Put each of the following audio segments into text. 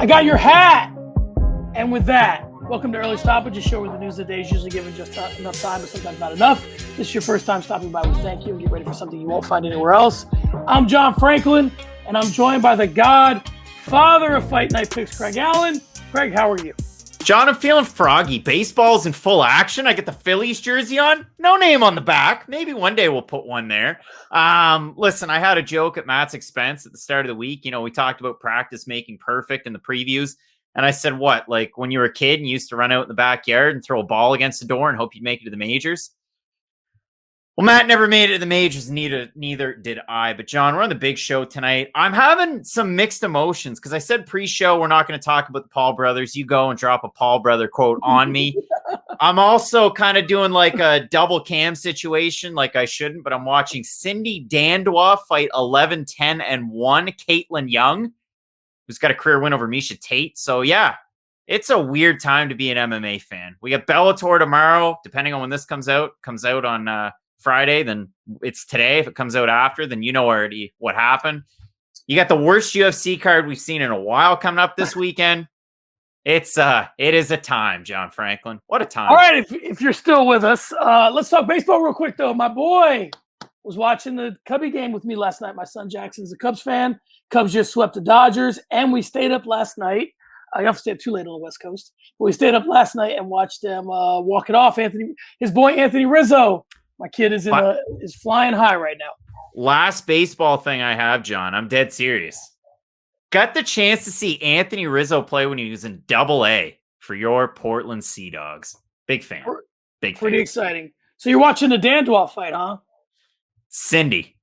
I got your hat. And with that, welcome to Early Stoppage, a show where the news of the day is usually given just enough time, but sometimes not enough. If this is your first time stopping by, we thank you and get ready for something you won't find anywhere else. I'm John Franklin, and I'm joined by the godfather of Fight Night Picks, Craig Allen. Craig, how are you? John, I'm feeling froggy. Baseball's in full action. I get the Phillies jersey on. No name on the back. Maybe one day we'll put one there. Listen, I had a joke at Matt's expense at the start of the week. You know, we talked about practice making perfect in the previews. And I said, what? Like when you were a kid and you used to run out in the backyard and throw a ball against the door and hope you'd make it to the majors? Well, Matt never made it to the majors, neither did I. But John, we're on the big show tonight. I'm having some mixed emotions because I said pre-show we're not going to talk about the Paul brothers. You go and drop a Paul brother quote on me. I'm also kind of doing like a double cam situation, like I shouldn't, but I'm watching Cindy Dandois fight 11-10-1 Caitlin Young, who's got a career win over Misha Tate. So yeah, it's a weird time to be an MMA fan. We got Bellator tomorrow, depending on when this comes out on Friday, then it's today. If it comes out after, then you know already what happened. You got the worst UFC card we've seen in a while coming up this weekend. It is a time, John Franklin. What a time. All right, if you're still with us, let's talk baseball real quick, though. My boy was watching the Cubby game with me last night. My son Jackson's a Cubs fan. Cubs just swept the Dodgers, and we stayed up last night. You have to stay up too late on the West Coast. But we stayed up last night and watched them walk it off. His boy Anthony Rizzo. My kid is is flying high right now. Last baseball thing I have, John. I'm dead serious. Got the chance to see Anthony Rizzo play when he was in Double-A for your Portland Sea Dogs. Big fan. Pretty exciting. So you're watching the Dandois fight, huh? Cindy.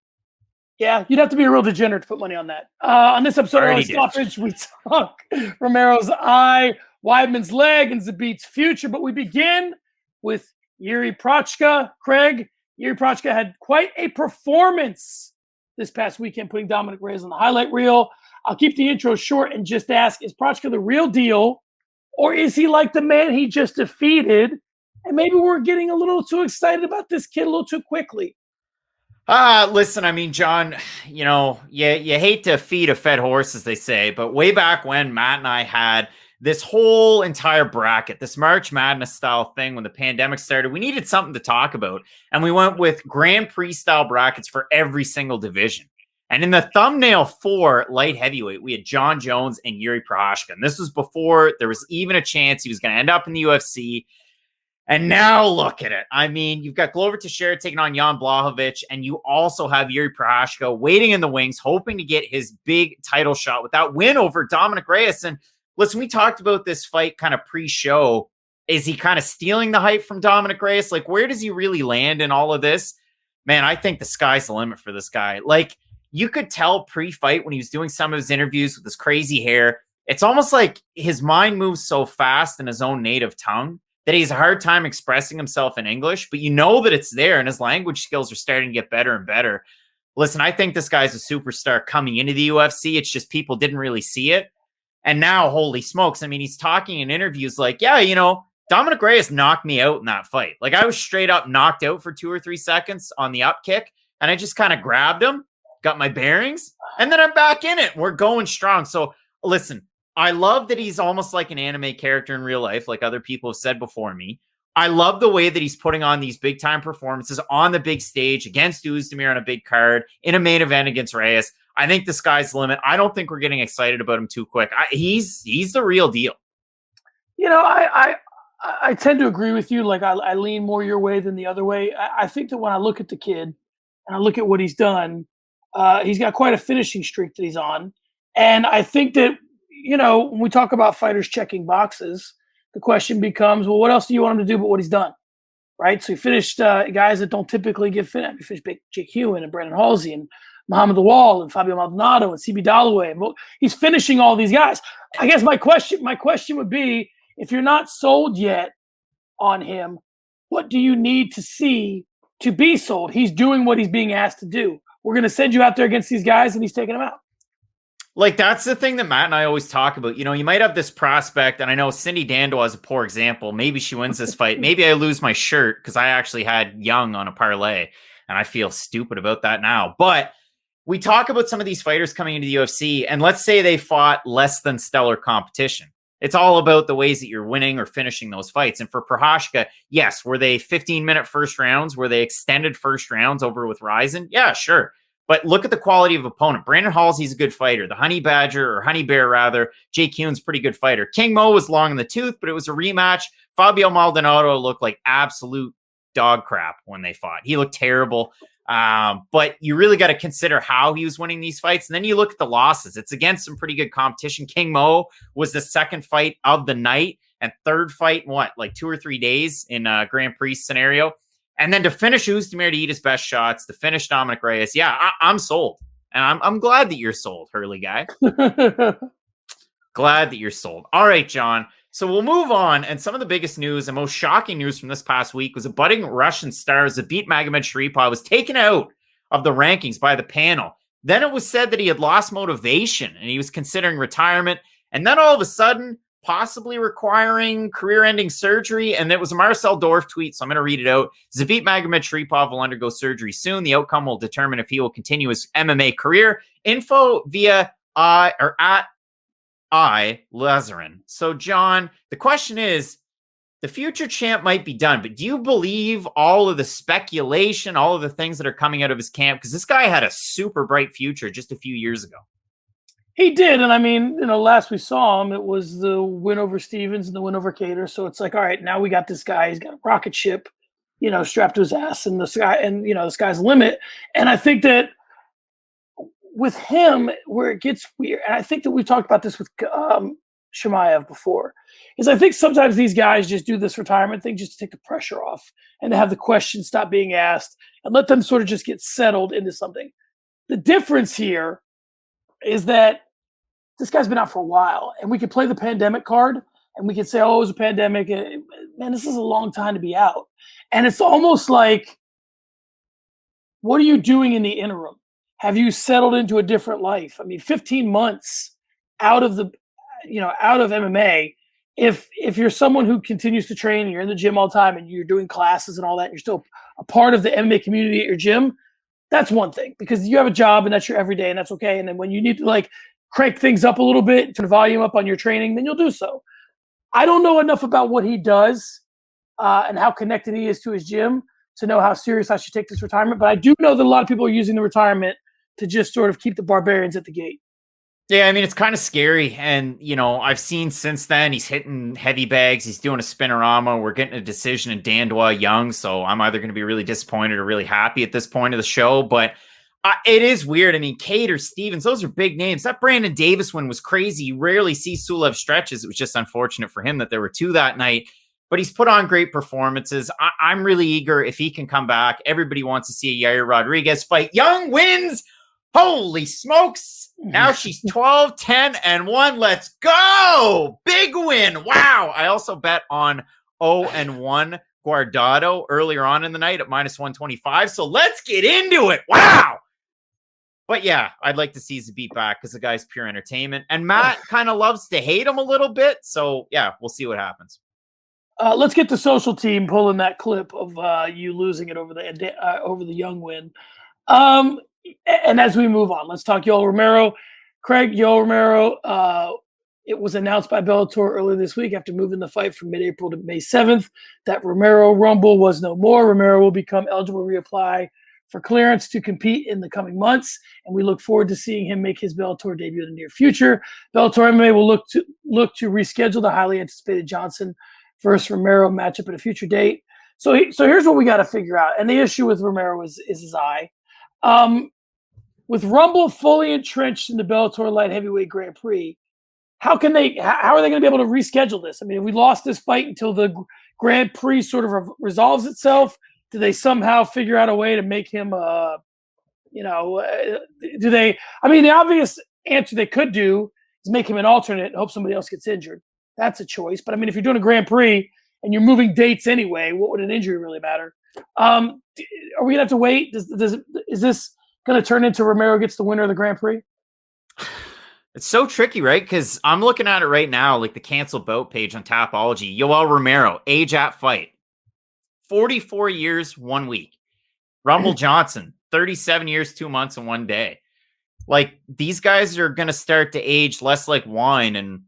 Yeah, you'd have to be a real degenerate to put money on that. On this episode of Stoppage, we talk Romero's eye, Weidman's leg, and Zabit's future. But we begin with Jiri Procházka. Craig, Jiri Procházka had quite a performance this past weekend, putting Dominic Reyes on the highlight reel. I'll keep the intro short and just ask, is Procházka the real deal, or is he like the man he just defeated? And maybe we're getting a little too excited about this kid a little too quickly. Listen, I mean, John, you know, you hate to feed a fed horse, as they say, but way back when Matt and I had this whole entire bracket, this March Madness style thing when the pandemic started, we needed something to talk about. And we went with Grand Prix style brackets for every single division. And in the thumbnail for light heavyweight, we had John Jones and Jiri Procházka. And this was before there was even a chance he was going to end up in the UFC. And now look at it. I mean, you've got Glover Teixeira taking on Jan Blachowicz, and you also have Jiri Procházka waiting in the wings, hoping to get his big title shot with that win over Dominic Reyes. And listen, we talked about this fight kind of pre-show. Is he kind of stealing the hype from Dominic Reyes? Like, where does he really land in all of this? Man, I think the sky's the limit for this guy. Like, you could tell pre-fight when he was doing some of his interviews with his crazy hair, it's almost like his mind moves so fast in his own native tongue that he has a hard time expressing himself in English, but you know that it's there, and his language skills are starting to get better and better. Listen, I think this guy's a superstar coming into the UFC. It's just people didn't really see it. And now, holy smokes, I mean, he's talking in interviews like, yeah, you know, Dominic Reyes knocked me out in that fight. Like, I was straight up knocked out for 2 or 3 seconds on the up kick, and I just kind of grabbed him, got my bearings, and then I'm back in it. We're going strong. So, listen, I love that he's almost like an anime character in real life, like other people have said before me. I love the way that he's putting on these big-time performances on the big stage against Özdemir on a big card, in a main event against Reyes. I think the sky's the limit. I don't think we're getting excited about him too quick. He's the real deal. You know, I tend to agree with you. Like, I lean more your way than the other way. I think that when I look at the kid and I look at what he's done, he's got quite a finishing streak that he's on. And I think that, you know, when we talk about fighters checking boxes, the question becomes, well, what else do you want him to do but what he's done? Right? So he finished guys that don't typically get finished. He finished Jake Hewen and Brandon Halsey and Muhammad Lawal and Fabio Maldonado and CB Dalloway. He's finishing all these guys. I guess my question would be, if you're not sold yet on him, what do you need to see to be sold? He's doing what he's being asked to do. We're going to send you out there against these guys, and he's taking them out. Like, that's the thing that Matt and I always talk about. You know, you might have this prospect, and I know Cindy Dandois is a poor example. Maybe she wins this fight. Maybe I lose my shirt because I actually had Young on a parlay, and I feel stupid about that now. But we talk about some of these fighters coming into the UFC, and let's say they fought less than stellar competition. It's all about the ways that you're winning or finishing those fights. And for Prochazka, yes, were they 15-minute first rounds? Were they extended first rounds over with Ryzen? Yeah, sure. But look at the quality of opponent. Brandon Halsey's a good fighter. The Honey Badger, or Honey Bear rather, Jake Hune's a pretty good fighter. King Mo was long in the tooth, but it was a rematch. Fabio Maldonado looked like absolute dog crap when they fought. He looked terrible. But you really got to consider how he was winning these fights. And then you look at the losses. It's against some pretty good competition. King Mo was the second fight of the night and third fight in like 2 or 3 days in a Grand Prix scenario. And then to finish Ozdemir to eat his best shots, to finish Dominic Reyes. Yeah, I'm sold. And I'm glad that you're sold, Hurley guy. Glad that you're sold. All right, John. So we'll move on. And some of the biggest news and most shocking news from this past week was a budding Russian star, Zabit Magomedsharipov, was taken out of the rankings by the panel. Then it was said that he had lost motivation and he was considering retirement. And then all of a sudden, possibly requiring career-ending surgery. And it was a Marcel Dorff tweet, so I'm going to read it out. Zabit Magomedsharipov will undergo surgery soon. The outcome will determine if he will continue his MMA career. Info via at Lazarin. So, John, the question is, the future champ might be done, but do you believe all of the speculation, all of the things that are coming out of his camp? Because this guy had a super bright future just a few years ago. He did, and I mean, last we saw him, it was the win over Stevens and the win over Cater. So it's like, all right, now we got this guy. He's got a rocket ship, strapped to his ass, and the sky's the limit. And I think that with him, where it gets weird, and I think that we talked about this with Chimaev before, is I think sometimes these guys just do this retirement thing just to take the pressure off and to have the questions stop being asked and let them sort of just get settled into something. The difference here is that this guy's been out for a while, and we could play the pandemic card, and we could say, oh, it was a pandemic. And, man, this is a long time to be out. And it's almost like, what are you doing in the interim? Have you settled into a different life? I mean, 15 months out of MMA, if you're someone who continues to train and you're in the gym all the time and you're doing classes and all that, and you're still a part of the MMA community at your gym, that's one thing, because you have a job and that's your everyday, and that's okay. And then when you need to crank things up a little bit, turn the volume up on your training, then you'll do so. I don't know enough about what he does and how connected he is to his gym to know how serious I should take this retirement. But I do know that a lot of people are using the retirement to just sort of keep the barbarians at the gate. Yeah, I mean, it's kind of scary. And, I've seen since then he's hitting heavy bags. He's doing a spinorama. We're getting a decision in Dandois Young. So I'm either going to be really disappointed or really happy at this point of the show. But it is weird. I mean, Cater, Stevens, those are big names. That Brandon Davis one was crazy. You rarely see Sulev stretches. It was just unfortunate for him that there were 2 that night. But he's put on great performances. I'm really eager if he can come back. Everybody wants to see a Yair Rodriguez fight. Young wins. Holy smokes. Now she's 12-10-1. Let's go. Big win. Wow. I also bet on 0-1 Guardado earlier on in the night at -125. So let's get into it. Wow. But yeah, I'd like to see Zabit back because the guy's pure entertainment. And Matt kind of loves to hate him a little bit. So yeah, we'll see what happens. Let's get the social team pulling that clip of you losing it over the Young win. And as we move on, let's talk Yoel Romero. Craig, Yoel Romero, it was announced by Bellator earlier this week after moving the fight from mid-April to May 7th that Romero Rumble was no more. Romero will become eligible to reapply for clearance to compete in the coming months, and we look forward to seeing him make his Bellator debut in the near future. Bellator MMA will look to reschedule the highly anticipated Johnson versus Romero matchup at a future date. So here's what we got to figure out. And the issue with Romero is his eye. With Rumble fully entrenched in the Bellator light heavyweight Grand Prix, how are they going to be able to reschedule this? I mean, if we lost this fight until the Grand Prix sort of resolves itself, do they somehow figure out a way to make him, do they? I mean, the obvious answer they could do is make him an alternate and hope somebody else gets injured. That's a choice. But I mean, if you're doing a Grand Prix and you're moving dates anyway, what would an injury really matter? Are we gonna have to wait? Is this going to turn into Romero gets the winner of the Grand Prix? It's so tricky, right? Because I'm looking at it right now, like the cancel bout page on Tapology. Yoel Romero, age at fight, 44 years, 1 week. Rumble Johnson, 37 years, 2 months, and 1 day. like these guys are going to start to age less like wine and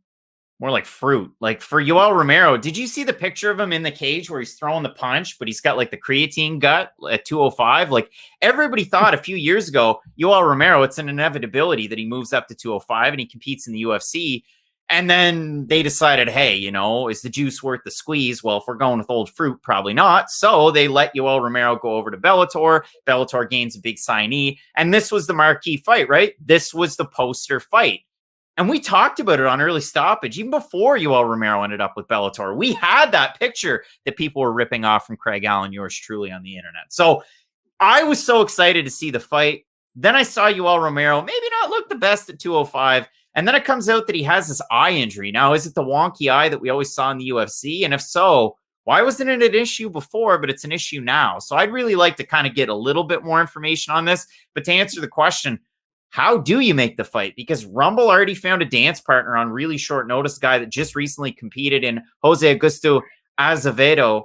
more like fruit. Like for Yoel Romero, did you see the picture of him in the cage where he's throwing the punch, but he's got like the creatine gut at 205? Like everybody thought a few years ago, Yoel Romero, it's an inevitability that he moves up to 205 and he competes in the UFC. And then they decided, hey, you know, is the juice worth the squeeze? Well, if we're going with old fruit, probably not. So they let Yoel Romero go over to Bellator. Bellator gains a big signee. And this was the marquee fight, right? This was the poster fight. And we talked about it on Early Stoppage, even before Yoel Romero ended up with Bellator. We had that picture that people were ripping off from Craig Allen, yours truly, on the internet. So I was so excited to see the fight. Then I saw Yoel Romero maybe not look the best at 205. And then it comes out that he has this eye injury. Now, is it the wonky eye that we always saw in the UFC? And if so, why wasn't it an issue before, but it's an issue now? So I'd really like to kind of get a little bit more information on this. But to answer the question, how do you make the fight? Because Rumble already found a dance partner on really short notice, a guy that just recently competed in Jose Augusto Azevedo.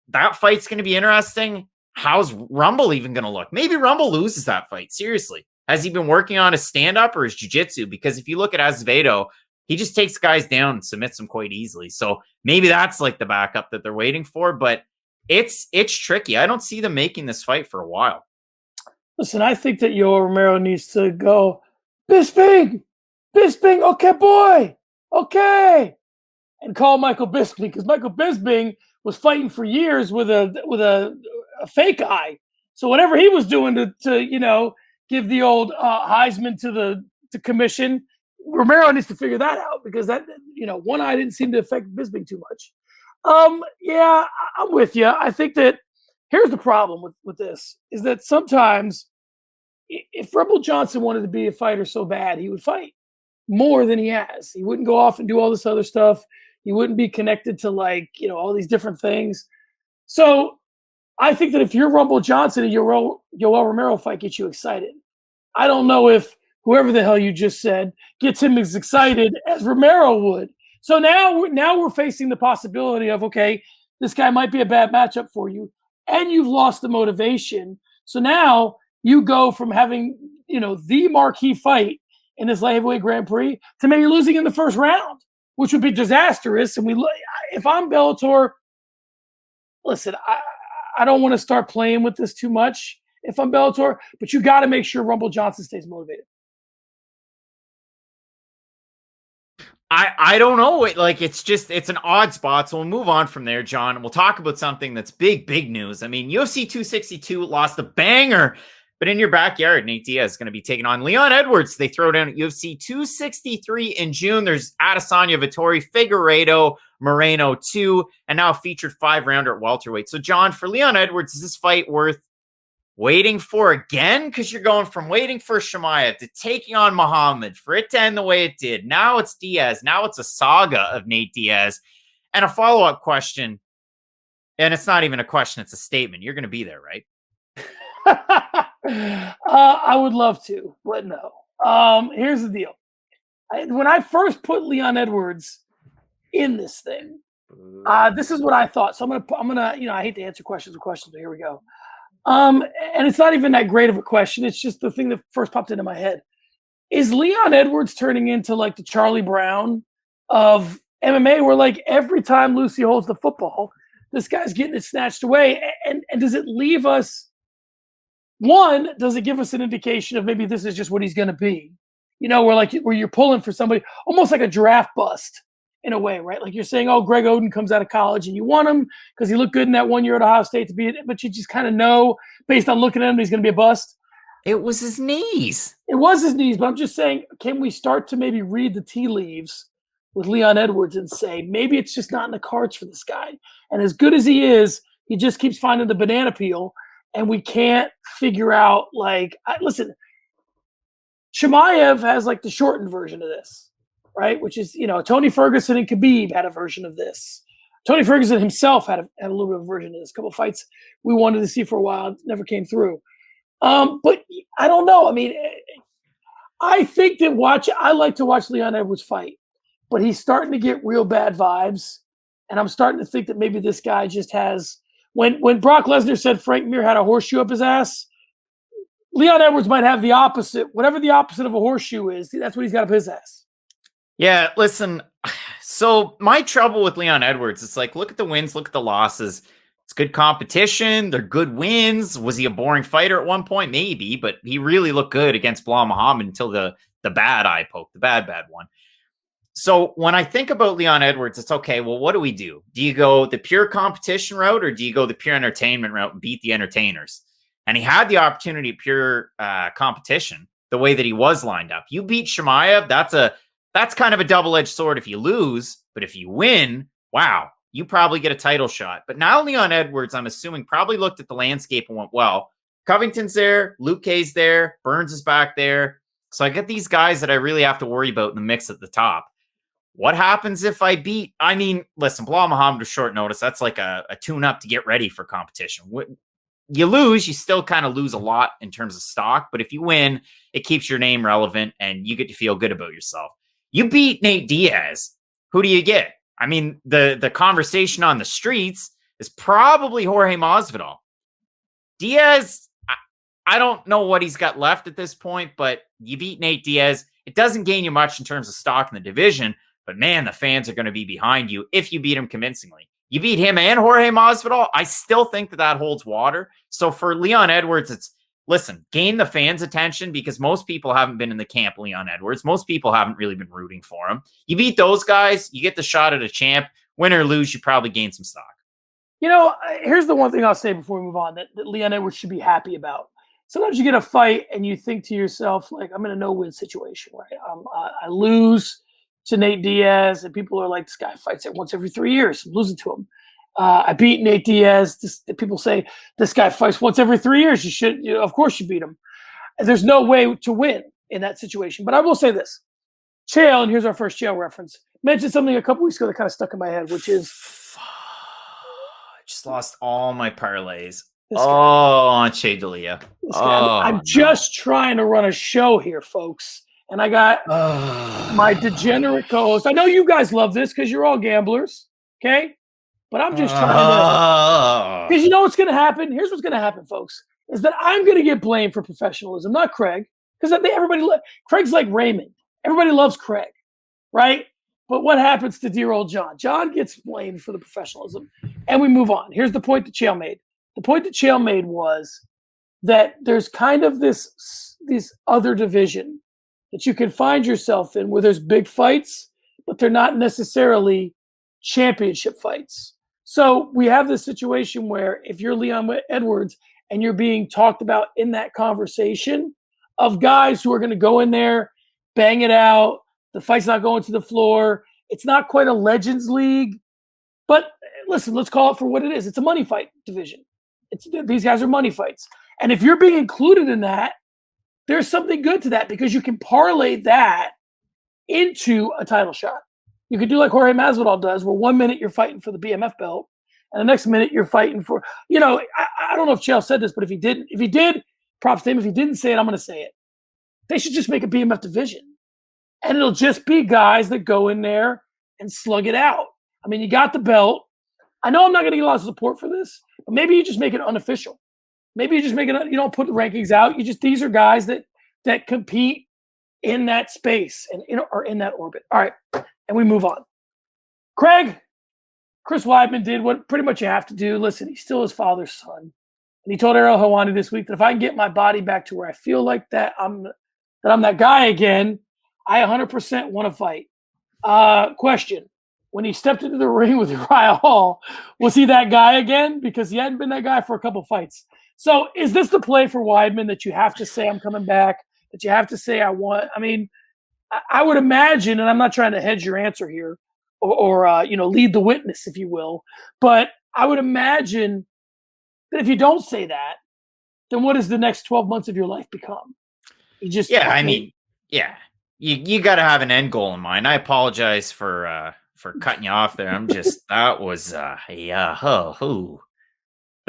That fight's going to be interesting. How's Rumble even going to look? Maybe Rumble loses that fight. Seriously. Has he been working on his stand-up or his jiu-jitsu? Because if you look at Azevedo, he just takes guys down and submits them quite easily. So maybe that's like the backup that they're waiting for. But it's tricky. I don't see them making this fight for a while. Listen, I think that Yoel Romero needs to go, Bisping, okay, boy, okay, and call Michael Bisping, because Michael Bisping was fighting for years with a fake eye. So whatever he was doing to you know, give the old Heisman to the commission, Romero needs to figure that out, because that, you know, one eye didn't seem to affect Bisping too much. Yeah, I'm with you. I think that here's the problem with this, is that sometimes if Rumble Johnson wanted to be a fighter so bad, he would fight more than he has. He wouldn't go off and do all this other stuff. He wouldn't be connected to, like, you know, all these different things. So I think that if you're Rumble Johnson and Yoel Romero fight gets you excited, I don't know if whoever the hell you just said gets him as excited as Romero would. So now we're facing the possibility of, okay, this guy might be a bad matchup for you, and you've lost the motivation. So now you go from having, you know, the marquee fight in this light heavyweight Grand Prix to maybe losing in the first round, which would be disastrous. And if I'm Bellator, listen, I don't want to start playing with this too much if I'm Bellator, but you got to make sure Rumble Johnson stays motivated. I don't know. It's an odd spot. So we'll move on from there, John. And we'll talk about something that's big news. I mean, UFC 262 lost a banger, but in your backyard, Nate Diaz is going to be taking on Leon Edwards. They throw down at UFC 263 in June. There's Adesanya, Vettori, Figueiredo, Moreno 2, and now a featured 5-rounder at welterweight. So, John, for Leon Edwards, is this fight worth waiting for again? Because you're going from waiting for Chimaev to taking on Muhammad, for it to end the way it did. Now it's Diaz. Now it's a saga of Nate Diaz. And a follow-up question, and it's not even a question, it's a statement. You're going to be there, right? I would love to, but no. Here's the deal. When I first put Leon Edwards in this thing, this is what I thought. So I'm gonna, you know, I hate to answer questions with questions, but here we go. And it's not even that great of a question. It's just the thing that first popped into my head. Is Leon Edwards turning into like the Charlie Brown of MMA, where like every time Lucy holds the football, this guy's getting it snatched away? And does it leave us, one, does it give us an indication of maybe this is just what he's going to be? You know, where you're pulling for somebody, almost like a draft bust in a way, right? Like you're saying, oh, Greg Oden comes out of college and you want him because he looked good in that 1 year at Ohio State but you just kind of know based on looking at him, he's going to be a bust. It was his knees. It was his knees, but I'm just saying, can we start to maybe read the tea leaves with Leon Edwards and say, maybe it's just not in the cards for this guy. And as good as he is, he just keeps finding the banana peel. And we can't figure out, like, listen, Chimaev has like the shortened version of this, right? Which is, you know, Tony Ferguson and Khabib had a version of this. Tony Ferguson himself had a little bit of a version of this. A couple of fights we wanted to see for a while, never came through. But I don't know. I mean, I think that I like to watch Leon Edwards fight, but he's starting to get real bad vibes. And I'm starting to think that maybe this guy just has, when Brock Lesnar said Frank Mir had a horseshoe up his ass, Leon Edwards might have the opposite. Whatever the opposite of a horseshoe is, that's what he's got up his ass. Yeah, listen. So my trouble with Leon Edwards, it's like, look at the wins, look at the losses. It's good competition. They're good wins. Was he a boring fighter at one point? Maybe, but he really looked good against Bilal Muhammad until the bad eye poke, the bad one. So when I think about Leon Edwards, it's okay. Well, what do we do? Do you go the pure competition route or do you go the pure entertainment route and beat the entertainers? And he had the opportunity of pure competition the way that he was lined up. You beat Chimaev. That's kind of a double-edged sword if you lose, but if you win, wow, you probably get a title shot. But now Leon Edwards, I'm assuming, probably looked at the landscape and went, well, Covington's there, Luke Kay's there, Burns is back there. So I get these guys that I really have to worry about in the mix at the top. What happens if I beat? I mean, listen, Bilal Muhammad was short notice. That's like a tune-up to get ready for competition. You lose, you still kind of lose a lot in terms of stock. But if you win, it keeps your name relevant and you get to feel good about yourself. You beat Nate Diaz. Who do you get? I mean, the conversation on the streets is probably Jorge Masvidal. Diaz, I don't know what he's got left at this point, but you beat Nate Diaz. It doesn't gain you much in terms of stock in the division, but man, the fans are going to be behind you if you beat him convincingly. You beat him and Jorge Masvidal. I still think that holds water. So for Leon Edwards, it's, listen, gain the fans' attention because most people haven't been in the camp of Leon Edwards. Most people haven't really been rooting for him. You beat those guys, you get the shot at a champ. Win or lose, you probably gain some stock. You know, here's the one thing I'll say before we move on that Leon Edwards should be happy about. Sometimes you get a fight and you think to yourself, like, I'm in a no-win situation, right? I lose to Nate Diaz, and people are like, this guy fights it once every 3 years. I'm losing to him. I beat Nate Diaz. People say, this guy fights once every 3 years. Of course you beat him. There's no way to win in that situation. But I will say this. Chael, and here's our first Chael reference, mentioned something a couple weeks ago that kind of stuck in my head, which is, I just lost all my parlays. On Shea D'Elia. I'm just trying to run a show here, folks. And I got my degenerate co-host. I know you guys love this because you're all gamblers, okay? But I'm just trying to, because you know what's going to happen? Here's what's going to happen, folks, is that I'm going to get blamed for professionalism, not Craig, because Craig's like Raymond. Everybody loves Craig, right? But what happens to dear old John? John gets blamed for the professionalism, and we move on. Here's the point that Chael made. The point that Chael made was that there's kind of this other division that you can find yourself in where there's big fights, but they're not necessarily championship fights. So we have this situation where if you're Leon Edwards and you're being talked about in that conversation of guys who are going to go in there, bang it out, the fight's not going to the floor, it's not quite a Legends League, but listen, let's call it for what it is. It's a money fight division. These guys are money fights. And if you're being included in that, there's something good to that because you can parlay that into a title shot. You could do like Jorge Masvidal does, where 1 minute you're fighting for the BMF belt, and the next minute you're fighting for, I don't know if Chael said this, but if he did, props to him. If he didn't say it, I'm going to say it. They should just make a BMF division. And it'll just be guys that go in there and slug it out. I mean, you got the belt. I know I'm not going to get a lot of support for this, but maybe you just make it unofficial. Maybe you just make it, you don't put the rankings out. These are guys that compete in that space and or in that orbit. All right. And we move on. Chris Weidman did what pretty much you have to do. Listen, he's still his father's son. And he told Ariel Helwani this week that if I can get my body back to where I feel like that I'm that guy again, I 100% want to fight. Question. When he stepped into the ring with Uriah Hall, was he that guy again? Because he hadn't been that guy for a couple fights. So is this the play for Weidman that you have to say I'm coming back, that you have to say I want? I mean, I would imagine, and I'm not trying to hedge your answer here or lead the witness, if you will, but I would imagine that if you don't say that, then what does the next 12 months of your life become? You just you got to have an end goal in mind. I apologize for cutting you off there. I'm just that was there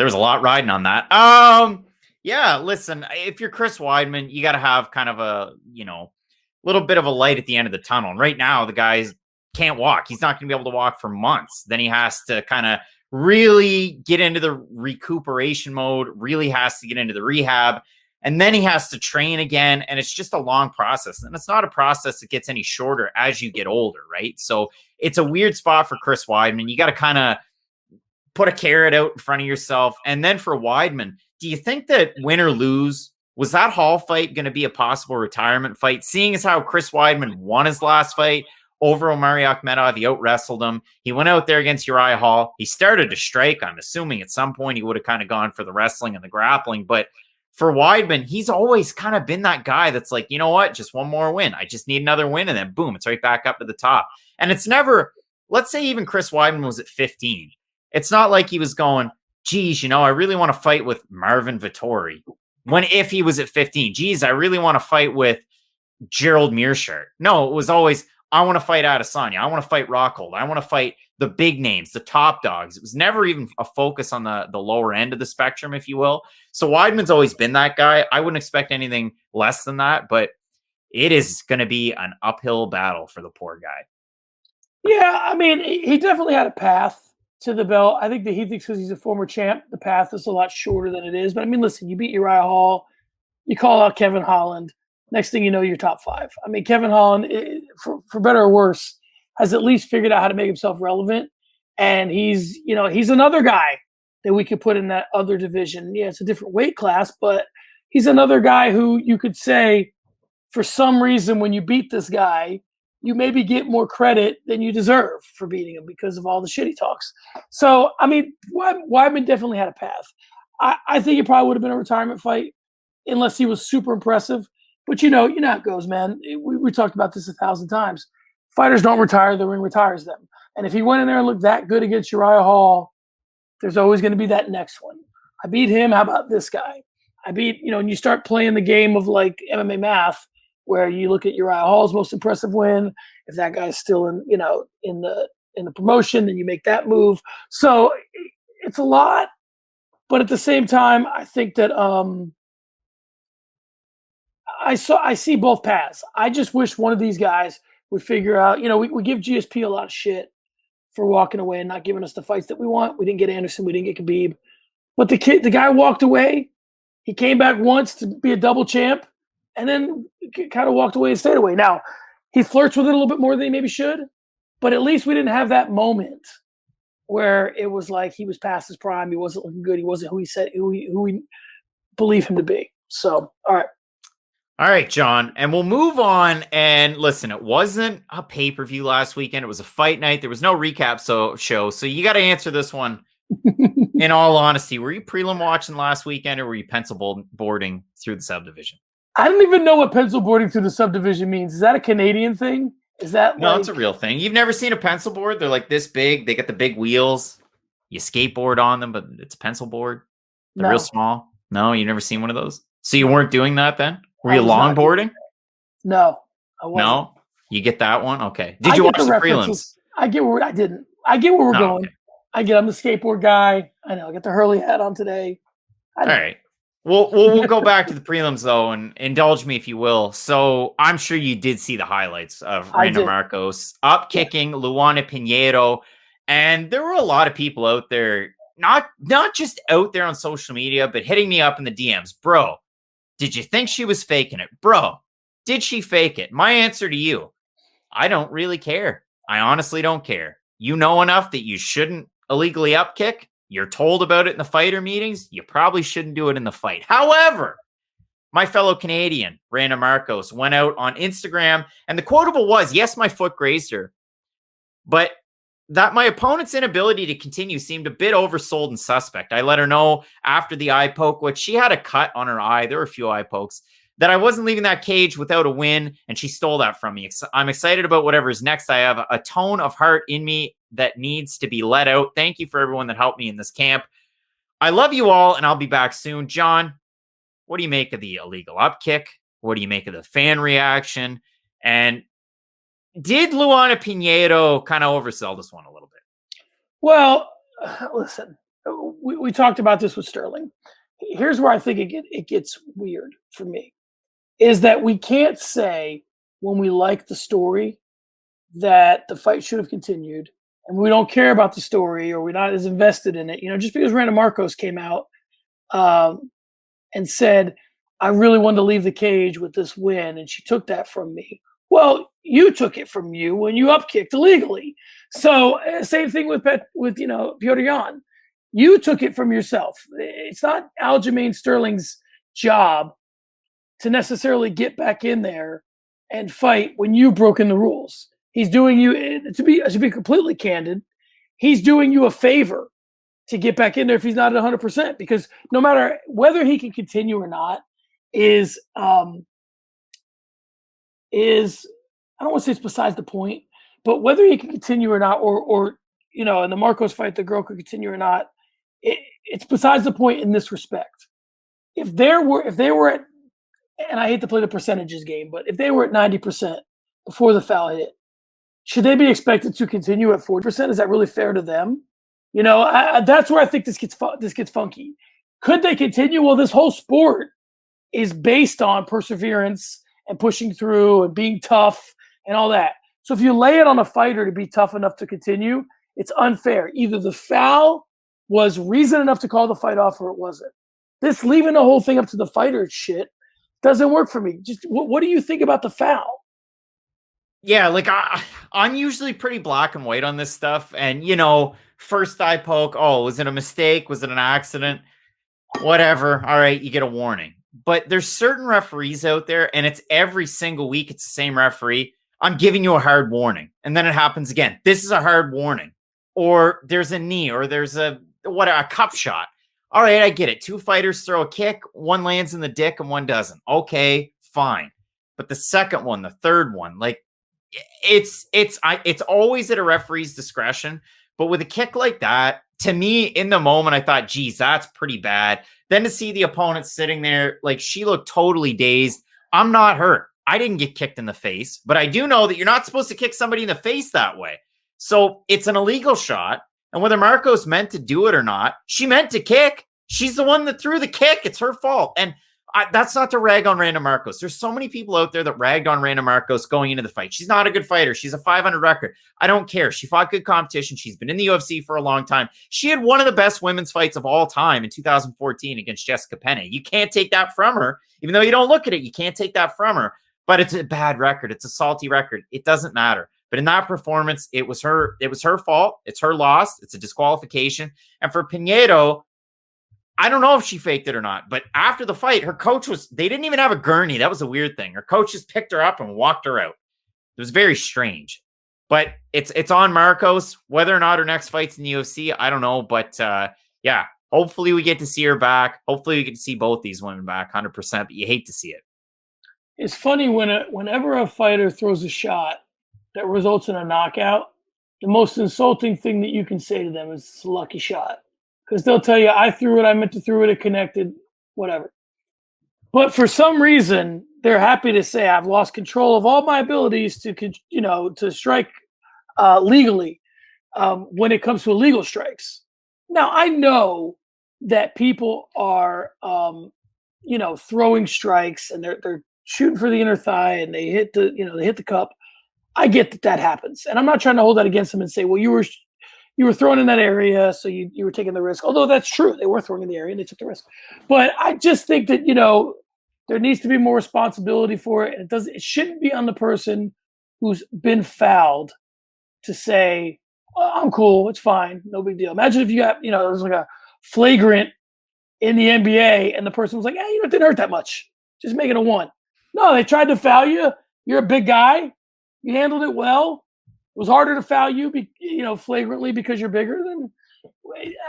was a lot riding on that. Listen, if you're Chris Weidman, you got to have kind of a little bit of a light at the end of the tunnel. And right now, the guy can't walk. He's not going to be able to walk for months. Then he has to kind of really get into the recuperation mode. Really has to get into the rehab. And then he has to train again. And it's just a long process. And it's not a process that gets any shorter as you get older, right? So it's a weird spot for Chris Weidman. You got to kind of put a carrot out in front of yourself. And then for Weidman, do you think that win or lose, was that Hall fight going to be a possible retirement fight? Seeing as how Chris Weidman won his last fight over Omari Akhmedov, he out-wrestled him. He went out there against Uriah Hall. He started to strike. I'm assuming at some point he would have kind of gone for the wrestling and the grappling. But for Weidman, he's always kind of been that guy that's like, you know what, just one more win. I just need another win. And then boom, it's right back up to the top. And it's never, let's say even Chris Weidman was at 15. It's not like he was going, geez, I really want to fight with Marvin Vettori. If he was at 15, geez, I really want to fight with Gerald Mearshart. No, it was always, I want to fight Adesanya. I want to fight Rockhold. I want to fight the big names, the top dogs. It was never even a focus on the lower end of the spectrum, if you will. So Weidman's always been that guy. I wouldn't expect anything less than that, but it is going to be an uphill battle for the poor guy. Yeah, I mean, he definitely had a path to the belt. I think that he thinks because he's a former champ, the path is a lot shorter than it is. But I mean, listen, you beat Uriah Hall, you call out Kevin Holland. Next thing you know, you're top 5. I mean, Kevin Holland, for better or worse, has at least figured out how to make himself relevant. And he's another guy that we could put in that other division. Yeah, it's a different weight class, but he's another guy who you could say, for some reason, when you beat this guy, you maybe get more credit than you deserve for beating him because of all the shit he talks. So, I mean, Weidman definitely had a path. I think it probably would have been a retirement fight unless he was super impressive. But you know how it goes, man. We talked about this 1,000 times. Fighters don't retire, the ring retires them. And if he went in there and looked that good against Uriah Hall, there's always going to be that next one. I beat him, how about this guy? I beat, and you start playing the game of like MMA math, where you look at Uriah Hall's most impressive win. If that guy's still in the promotion, then you make that move. So it's a lot, but at the same time, I think that I see both paths. I just wish one of these guys would figure out. We give GSP a lot of shit for walking away and not giving us the fights that we want. We didn't get Anderson, we didn't get Khabib, but the guy walked away. He came back once to be a double champ, and then kind of walked away and stayed away. Now, he flirts with it a little bit more than he maybe should, but at least we didn't have that moment where it was like he was past his prime. He wasn't looking good. He wasn't who we believe him to be. So, all right. All right, John, and we'll move on. And listen, it wasn't a pay-per-view last weekend. It was a fight night. There was no recap show. So you got to answer this one in all honesty. Were you prelim watching last weekend, or were you pencil boarding through the subdivision? I don't even know what pencil boarding through the subdivision means. Is that a Canadian thing? Is that No, it's a real thing. You've never seen a pencil board? They're like this big. They got the big wheels. You skateboard on them, but it's a pencil board. They're real small. No, you've never seen one of those? So you weren't doing that then? Were you longboarding? No, I wasn't. No? You get that one? Okay. Did you watch the prelims? I get where we're going. Okay. I'm the skateboard guy. I know. I got the Hurley hat on today. All right. We'll go back to the prelims, though, and indulge me, if you will. So I'm sure you did see the highlights of Randa Markos up-kicking Luana Pinheiro. And there were a lot of people out there, not just out there on social media, but hitting me up in the DMs. Bro, did you think she was faking it? Bro, did she fake it? My answer to you, I don't really care. I honestly don't care. You know enough that you shouldn't illegally upkick. You're told about it in the fighter meetings. You probably shouldn't do it in the fight. However, my fellow Canadian, Randa Markos, went out on Instagram, and the quotable was, yes, my foot grazed her, but that my opponent's inability to continue seemed a bit oversold and suspect. I let her know after the eye poke, which she had a cut on her eye. There were a few eye pokes, that I wasn't leaving that cage without a win, and she stole that from me. I'm excited about whatever's next. I have a tone of heart in me that needs to be let out. Thank you for everyone that helped me in this camp. I love you all, and I'll be back soon. John, what do you make of the illegal upkick? What do you make of the fan reaction? And did Luana Pinheiro kind of oversell this one a little bit? Well, listen, we talked about this with Sterling. Here's where I think it gets weird for me, is that we can't say when we like the story that the fight should have continued, and we don't care about the story, or we're not as invested in it. Just because Randa Markos came out and said, I really wanted to leave the cage with this win, and she took that from me. Well, you took it from you when you upkicked illegally. So same thing with Petr Yan. You took it from yourself. It's not Aljamain Sterling's job to necessarily get back in there and fight when you've broken the rules. He's doing you, to be completely candid, he's doing you a favor to get back in there if he's not at 100%, because no matter whether he can continue or not is I don't want to say it's besides the point, but whether he can continue or not, or in the Markos fight, the girl could continue or not, it's besides the point in this respect. If they were at, and I hate to play the percentages game, but if they were at 90% before the foul hit, should they be expected to continue at 40%? Is that really fair to them? That's where I think this gets funky. Could they continue? Well, this whole sport is based on perseverance and pushing through and being tough and all that. So if you lay it on a fighter to be tough enough to continue, it's unfair. Either the foul was reason enough to call the fight off or it wasn't. This leaving the whole thing up to the fighter shit doesn't work for me. Just what do you think about the foul? Yeah, like I'm usually pretty black and white on this stuff. And, first eye poke, oh, was it a mistake? Was it an accident? Whatever. All right, you get a warning. But there's certain referees out there, and it's every single week it's the same referee. I'm giving you a hard warning. And then it happens again. This is a hard warning. Or there's a knee, or there's a cup shot. All right, I get it. Two fighters throw a kick, one lands in the dick and one doesn't. Okay, fine. But the second one, the third one, like it's always at a referee's discretion. But with a kick like that, to me, in the moment, I thought, geez, that's pretty bad. Then to see the opponent sitting there, like she looked totally dazed. I'm not hurt. I didn't get kicked in the face, but I do know that you're not supposed to kick somebody in the face that way. So it's an illegal shot. And whether Markos meant to do it or not, she meant to kick. She's the one that threw the kick. It's her fault. And that's not to rag on Randa Markos. There's so many people out there that ragged on Randa Markos going into the fight. She's not a good fighter. She's a 500 record. I don't care. She fought good competition. She's been in the UFC for a long time. She had one of the best women's fights of all time in 2014 against Jessica Penne. You can't take that from her. Even though you don't look at it, you can't take that from her. But it's a bad record. It's a salty record. It doesn't matter. But in that performance, it was her fault. It's her loss. It's a disqualification. And for Pinheiro, I don't know if she faked it or not, but after the fight, her coach they didn't even have a gurney. That was a weird thing. Her coach just picked her up and walked her out. It was very strange. But it's on Markos. Whether or not her next fight's in the UFC, I don't know. But yeah, hopefully we get to see her back. Hopefully we get to see both these women back 100%, but you hate to see it. It's funny whenever a fighter throws a shot that results in a knockout, the most insulting thing that you can say to them is it's a lucky shot. Because they'll tell you, I threw it, I meant to throw it, it connected, whatever. But for some reason, they're happy to say I've lost control of all my abilities to strike legally when it comes to illegal strikes. Now, I know that people are, throwing strikes and they're shooting for the inner thigh and they hit the cup. I get that happens. And I'm not trying to hold that against them and say, well, you were throwing in that area, so you were taking the risk. Although that's true. They were throwing in the area and they took the risk. But I just think that, there needs to be more responsibility for it. And it shouldn't be on the person who's been fouled to say, oh, I'm cool, it's fine, no big deal. Imagine if you got, there was like a flagrant in the NBA and the person was like, hey, it didn't hurt that much. Just make it a 1. No, they tried to foul you. You're a big guy. You handled it well. It was harder to foul you, flagrantly because you're bigger. Then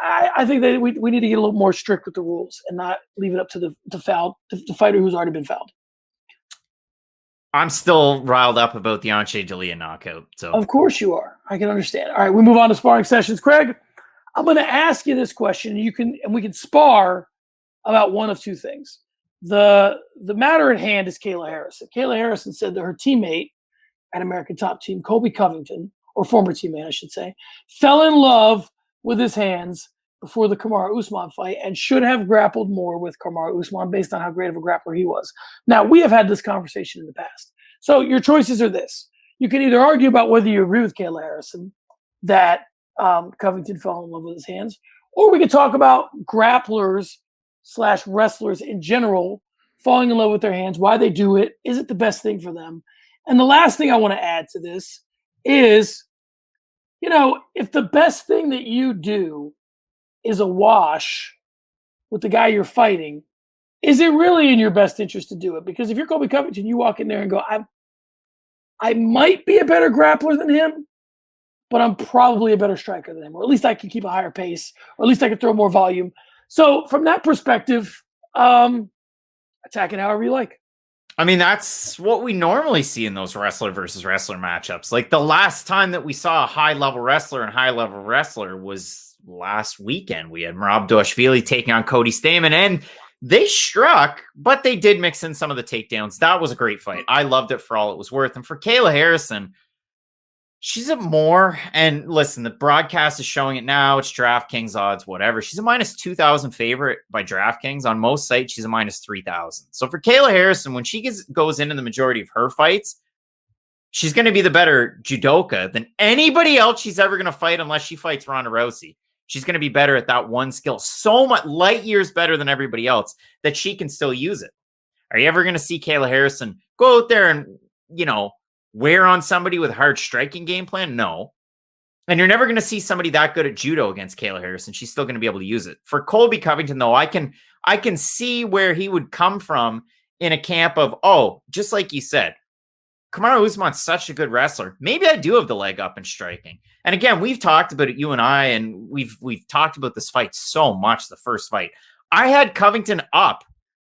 I think that we need to get a little more strict with the rules and not leave it up to the fighter who's already been fouled. I'm still riled up about the Anche D'Elia knockout. So of course you are. I can understand. All right, we move on to sparring sessions. Craig, I'm going to ask you this question. And we can spar about one of two things. The matter at hand is Kayla Harrison. Kayla Harrison said that her teammate at American Top Team, Colby Covington, or former teammate, I should say, fell in love with his hands before the Kamaru Usman fight and should have grappled more with Kamaru Usman based on how great of a grappler he was. Now, we have had this conversation in the past. So your choices are this. You can either argue about whether you agree with Kayla Harrison that Covington fell in love with his hands, or we could talk about grapplers / wrestlers in general falling in love with their hands, why they do it, is it the best thing for them? And the last thing I want to add to this is, if the best thing that you do is a wash with the guy you're fighting, is it really in your best interest to do it? Because if you're Colby Covington, you walk in there and go, I might be a better grappler than him, but I'm probably a better striker than him, or at least I can keep a higher pace, or at least I can throw more volume. So from that perspective, attack it however you like. I mean, that's what we normally see in those wrestler versus wrestler matchups. Like the last time that we saw a high-level wrestler and high-level wrestler was last weekend. We had Magomedsharipov taking on Cody Stamann, and they struck, but they did mix in some of the takedowns. That was a great fight. I loved it for all it was worth. And for Kayla Harrison, she's a more, and listen, the broadcast is showing it now. It's DraftKings odds, whatever. She's a minus 2,000 favorite by DraftKings. On most sites, she's a minus 3,000. So for Kayla Harrison, when she goes into the majority of her fights, she's going to be the better judoka than anybody else she's ever going to fight, unless she fights Ronda Rousey. She's going to be better at that one skill, so much light years better than everybody else, that she can still use it. Are you ever going to see Kayla Harrison go out there and, wear on somebody with a hard striking game plan? No. And you're never going to see somebody that good at judo against Kayla Harrison. She's still going to be able to use it. For Colby Covington, though, I can see where he would come from in a camp of, just like you said, Kamaru Usman's such a good wrestler. Maybe I do have the leg up in striking. And again, we've talked about it, you and I, and we've talked about this fight so much, the first fight. I had Covington up.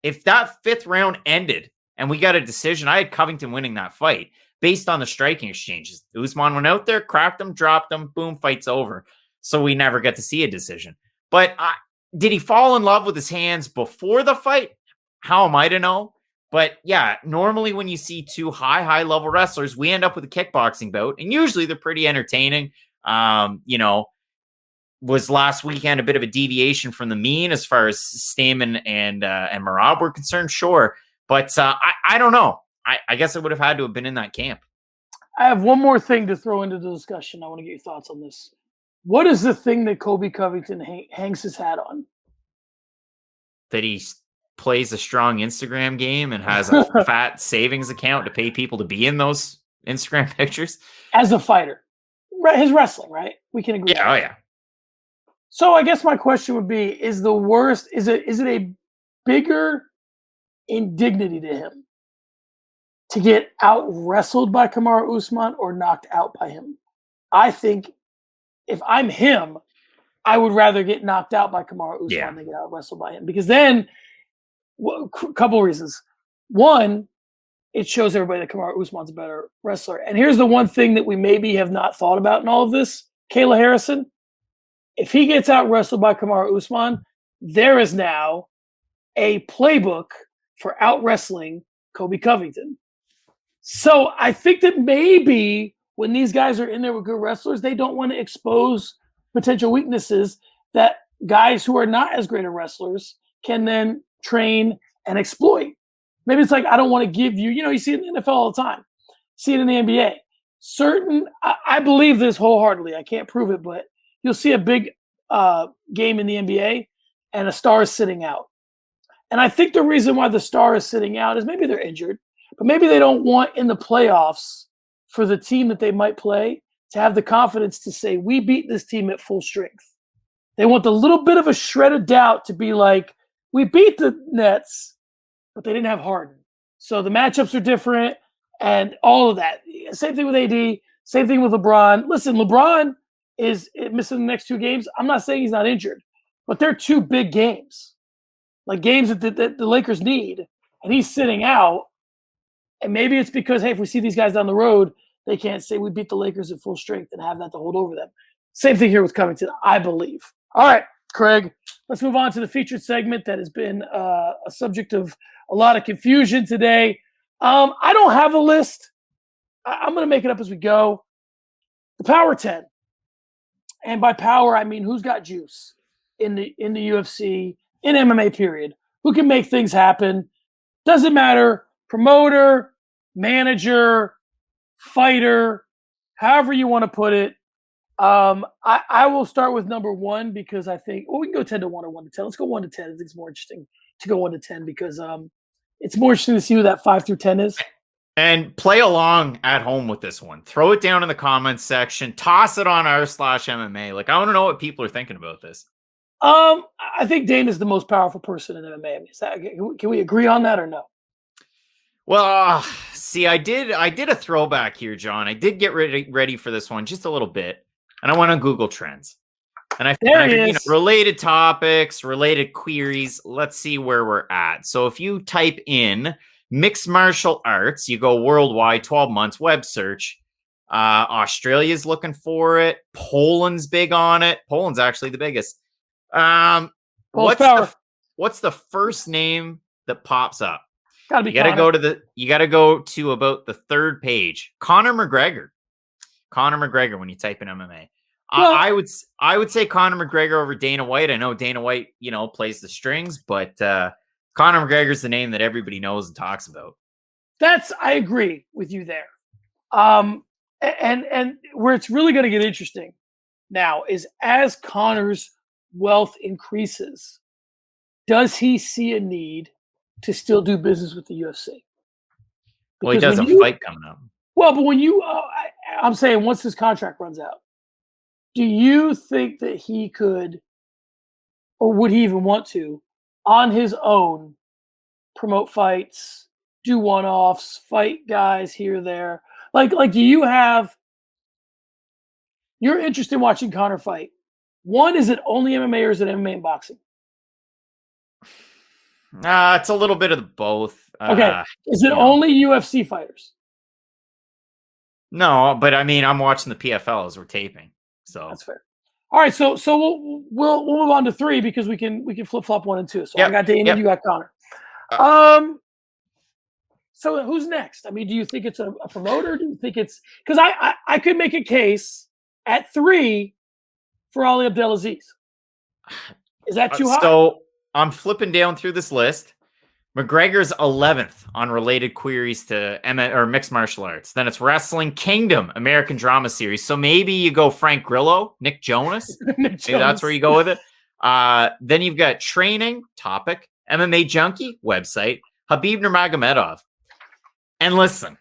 If that 5th round ended and we got a decision, I had Covington winning that fight based on the striking exchanges. Usman went out there, cracked him, dropped him, boom, fight's over. So we never get to see a decision. But did he fall in love with his hands before the fight? How am I to know? But yeah, normally when you see two high-level wrestlers, we end up with a kickboxing bout, and usually they're pretty entertaining. Was last weekend a bit of a deviation from the mean as far as Stamann and Merab were concerned? Sure. But I don't know. I guess I would have had to have been in that camp. I have one more thing to throw into the discussion. I want to get your thoughts on this. What is the thing that Colby Covington hangs his hat on? That he plays a strong Instagram game and has a fat savings account to pay people to be in those Instagram pictures. As a fighter. His wrestling, right? We can agree. Yeah, yeah. So I guess my question would be, is it a bigger indignity to him to get out wrestled by Kamaru Usman or knocked out by him? I think if I'm him, I would rather get knocked out by Kamaru Usman than get out wrestled by him, because then a couple of reasons. One, it shows everybody that Kamaru Usman's a better wrestler. And here's the one thing that we maybe have not thought about in all of this. Kayla Harrison, if he gets out wrestled by Kamaru Usman, there is now a playbook for out wrestling Colby Covington. So I think that maybe when these guys are in there with good wrestlers, they don't want to expose potential weaknesses that guys who are not as great of wrestlers can then train and exploit. Maybe it's like, I don't want to give you, you see it in the NFL all the time. See it in the NBA. I believe this wholeheartedly. I can't prove it, but you'll see a big game in the NBA and a star is sitting out. And I think the reason why the star is sitting out is maybe they're injured, but maybe they don't want in the playoffs for the team that they might play to have the confidence to say, we beat this team at full strength. They want the little bit of a shred of doubt to be like, we beat the Nets, but they didn't have Harden. So the matchups are different and all of that. Same thing with AD, same thing with LeBron. Listen, LeBron is missing the next 2 games. I'm not saying he's not injured, but they're 2 big games, like games that the Lakers need, and he's sitting out. And maybe it's because, hey, if we see these guys down the road, they can't say we beat the Lakers at full strength and have that to hold over them. Same thing here with Covington, I believe. All right, Craig, let's move on to the featured segment that has been a subject of a lot of confusion today. I don't have a list. I'm going to make it up as we go. The Power 10. And by power, I mean who's got juice in the UFC, in MMA period. Who can make things happen. Doesn't matter. Promoter, manager, fighter, however you want to put it. I will start with number 1 because I think, we can go 10 to 1 or 1 to 10. Let's go 1 to 10. I think it's more interesting to go 1 to 10 because It's more interesting to see who that 5 through 10 is. And play along at home with this one. Throw it down in the comments section. Toss it on r/MMA. Like, I want to know what people are thinking about this. I think Dana's the most powerful person in MMA. Is that, can we agree on that or no? Well, see, I did a throwback here, John. I did get ready for this one just a little bit, and I went on Google Trends. And I figured, related topics, related queries. Let's see where we're at. So if you type in mixed martial arts, you go worldwide, 12 months, web search. Australia's looking for it. Poland's big on it. Poland's actually the biggest. What's the first name that pops up? Gotta be you gotta go to about the third page. Conor McGregor when you type in MMA. Well, I would say Conor McGregor over Dana White. I know Dana White, plays the strings, but Conor McGregor's the name that everybody knows and talks about. I agree with you there. And where it's really going to get interesting now is as Conor's wealth increases, does he see a need to still do business with the UFC? Well, he does a fight coming up. Well, but when I'm saying once his contract runs out, do you think that he could, or would he even want to, on his own, promote fights, do one-offs, fight guys here, there? Like, do you have, you're interested in watching Conor fight. One, is it only MMA or is it MMA and boxing? It's a little bit of both. Okay. Is it only UFC fighters? No, but I mean, I'm watching the PFL as we're taping. So that's fair. All right, so we'll move on to 3 because we can flip flop 1 and 2. So I got Dana, you got Conor. So who's next? I mean, do you think it's a promoter? Do you think it's, because I could make a case at 3 for Ali Abdelaziz. Is that too high? So I'm flipping down through this list. McGregor's 11th on related queries to mixed martial arts. Then it's Wrestling Kingdom, American Drama Series. So maybe you go Frank Grillo, Nick Jonas. Maybe that's where you go with it. Then you've got Training, Topic, MMA Junkie, website, Khabib Nurmagomedov. And listen,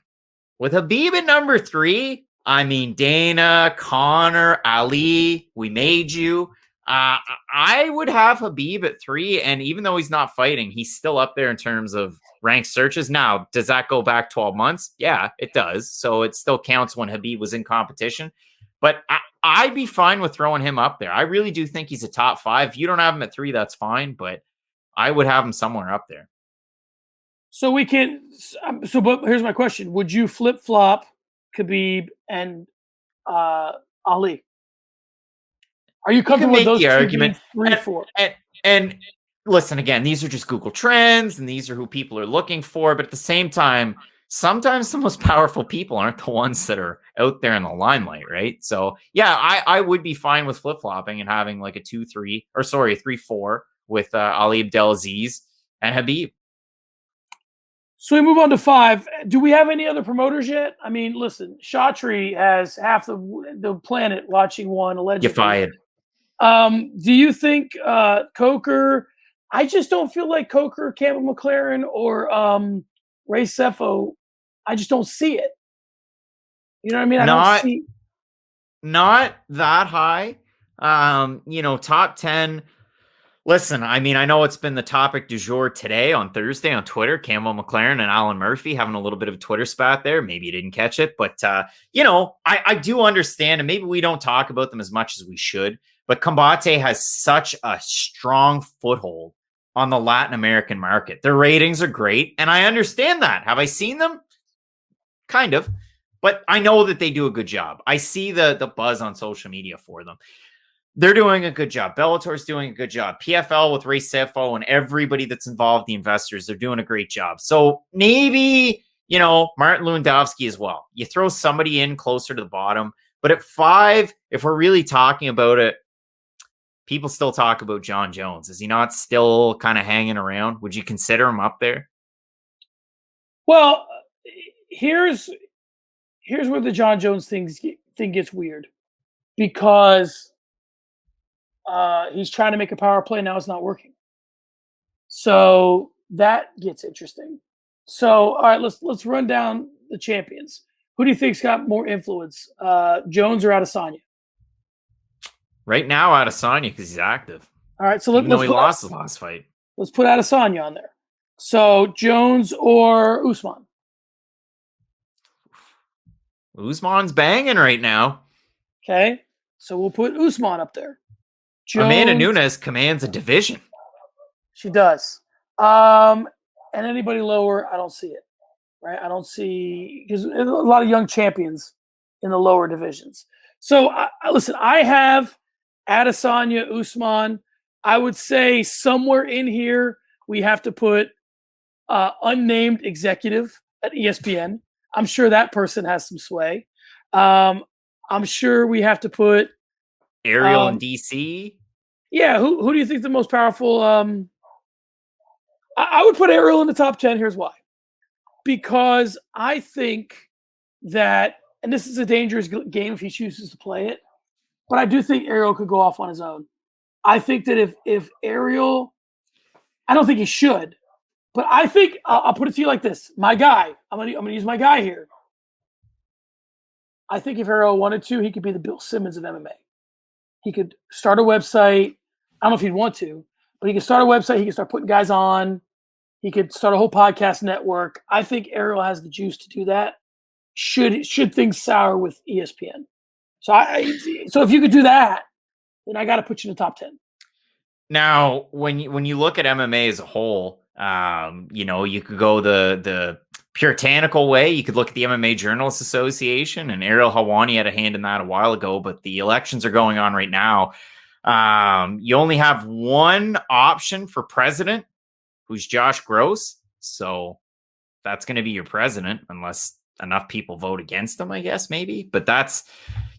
with Khabib at number 3, I mean, Dana, Conor, Ali, we made you. I would have Khabib at 3, and even though he's not fighting, he's still up there in terms of ranked searches. Now, does that go back 12 months? Yeah, it does. So it still counts when Khabib was in competition. But I'd be fine with throwing him up there. I really do think he's a top 5. If you don't have him at 3, that's fine, but I would have him somewhere up there. So we can. But here's my question: would you flip flop Khabib and Ali? Are you comfortable with those 2 arguments? 3 and 4. And listen, again, these are just Google Trends, and these are who people are looking for. But at the same time, sometimes the most powerful people aren't the ones that are out there in the limelight, right? So yeah, I would be fine with flip flopping and having like a 3-4 with Ali Abdelaziz and Khabib. So we move on to 5. Do we have any other promoters yet? I mean, listen, Shatri has half the planet watching one allegedly. You fired. Do you think Coker? I just don't feel like Coker, Campbell McLaren, or Ray Sefo. I just don't see it. You know what I mean? I don't see. Not that high. Top 10. Listen, I mean, I know it's been the topic du jour today on Thursday on Twitter. Campbell McLaren and Alan Murphy having a little bit of a Twitter spat there. Maybe you didn't catch it, but I do understand, and maybe we don't talk about them as much as we should. But Combate has such a strong foothold on the Latin American market. Their ratings are great, and I understand that. Have I seen them? Kind of. But I know that they do a good job. I see the buzz on social media for them. They're doing a good job. Bellator's doing a good job. PFL with Ray Sefo and everybody that's involved, the investors, they're doing a great job. So maybe, Martin Lewandowski as well. You throw somebody in closer to the bottom. But at 5, if we're really talking about it, people still talk about John Jones. Is he not still kind of hanging around? Would you consider him up there? Well, here's where the John Jones thing gets weird, because he's trying to make a power play. Now it's not working. So that gets interesting. So, all right, let's run down the champions. Who do you think's got more influence, Jones or Adesanya? Right now, Adesanya because he's active, All right, so even though let's he put lost his last fight. let's put Adesanya on there. So Jones or Usman? Usman's banging right now. Okay, so we'll put Usman up there. Amanda Jones, Nunes commands a division. she does. And anybody lower, I don't see it. Right, I don't see because a lot of young champions in the lower divisions. So listen, I have Adesanya, Usman. I would say somewhere in here we have to put unnamed executive at ESPN. I'm sure that person has some sway. I'm sure we have to put Ariel in DC. Yeah, who do you think the most powerful? I would put Ariel in the top 10. Here's why. Because I think that, and this is a dangerous game if he chooses to play it, but I do think Ariel could go off on his own. I think that if Ariel, I don't think he should, but I think I'll put it to you like this: my guy, I'm gonna use my guy here. I think if Ariel wanted to, he could be the Bill Simmons of MMA. He could start a website. I don't know if he'd want to, but he could start a website. He could start putting guys on. He could start a whole podcast network. I think Ariel has the juice to do that. Should things sour with ESPN? So so if you could do that, then I got to put you in the top 10. Now, when you look at MMA as a whole, you could go the puritanical way. You could look at the MMA Journalists Association, and Ariel Helwani had a hand in that a while ago. But the elections are going on right now. You only have one option for president, who's Josh Gross. So that's going to be your president, unless enough people vote against him, I guess, maybe. But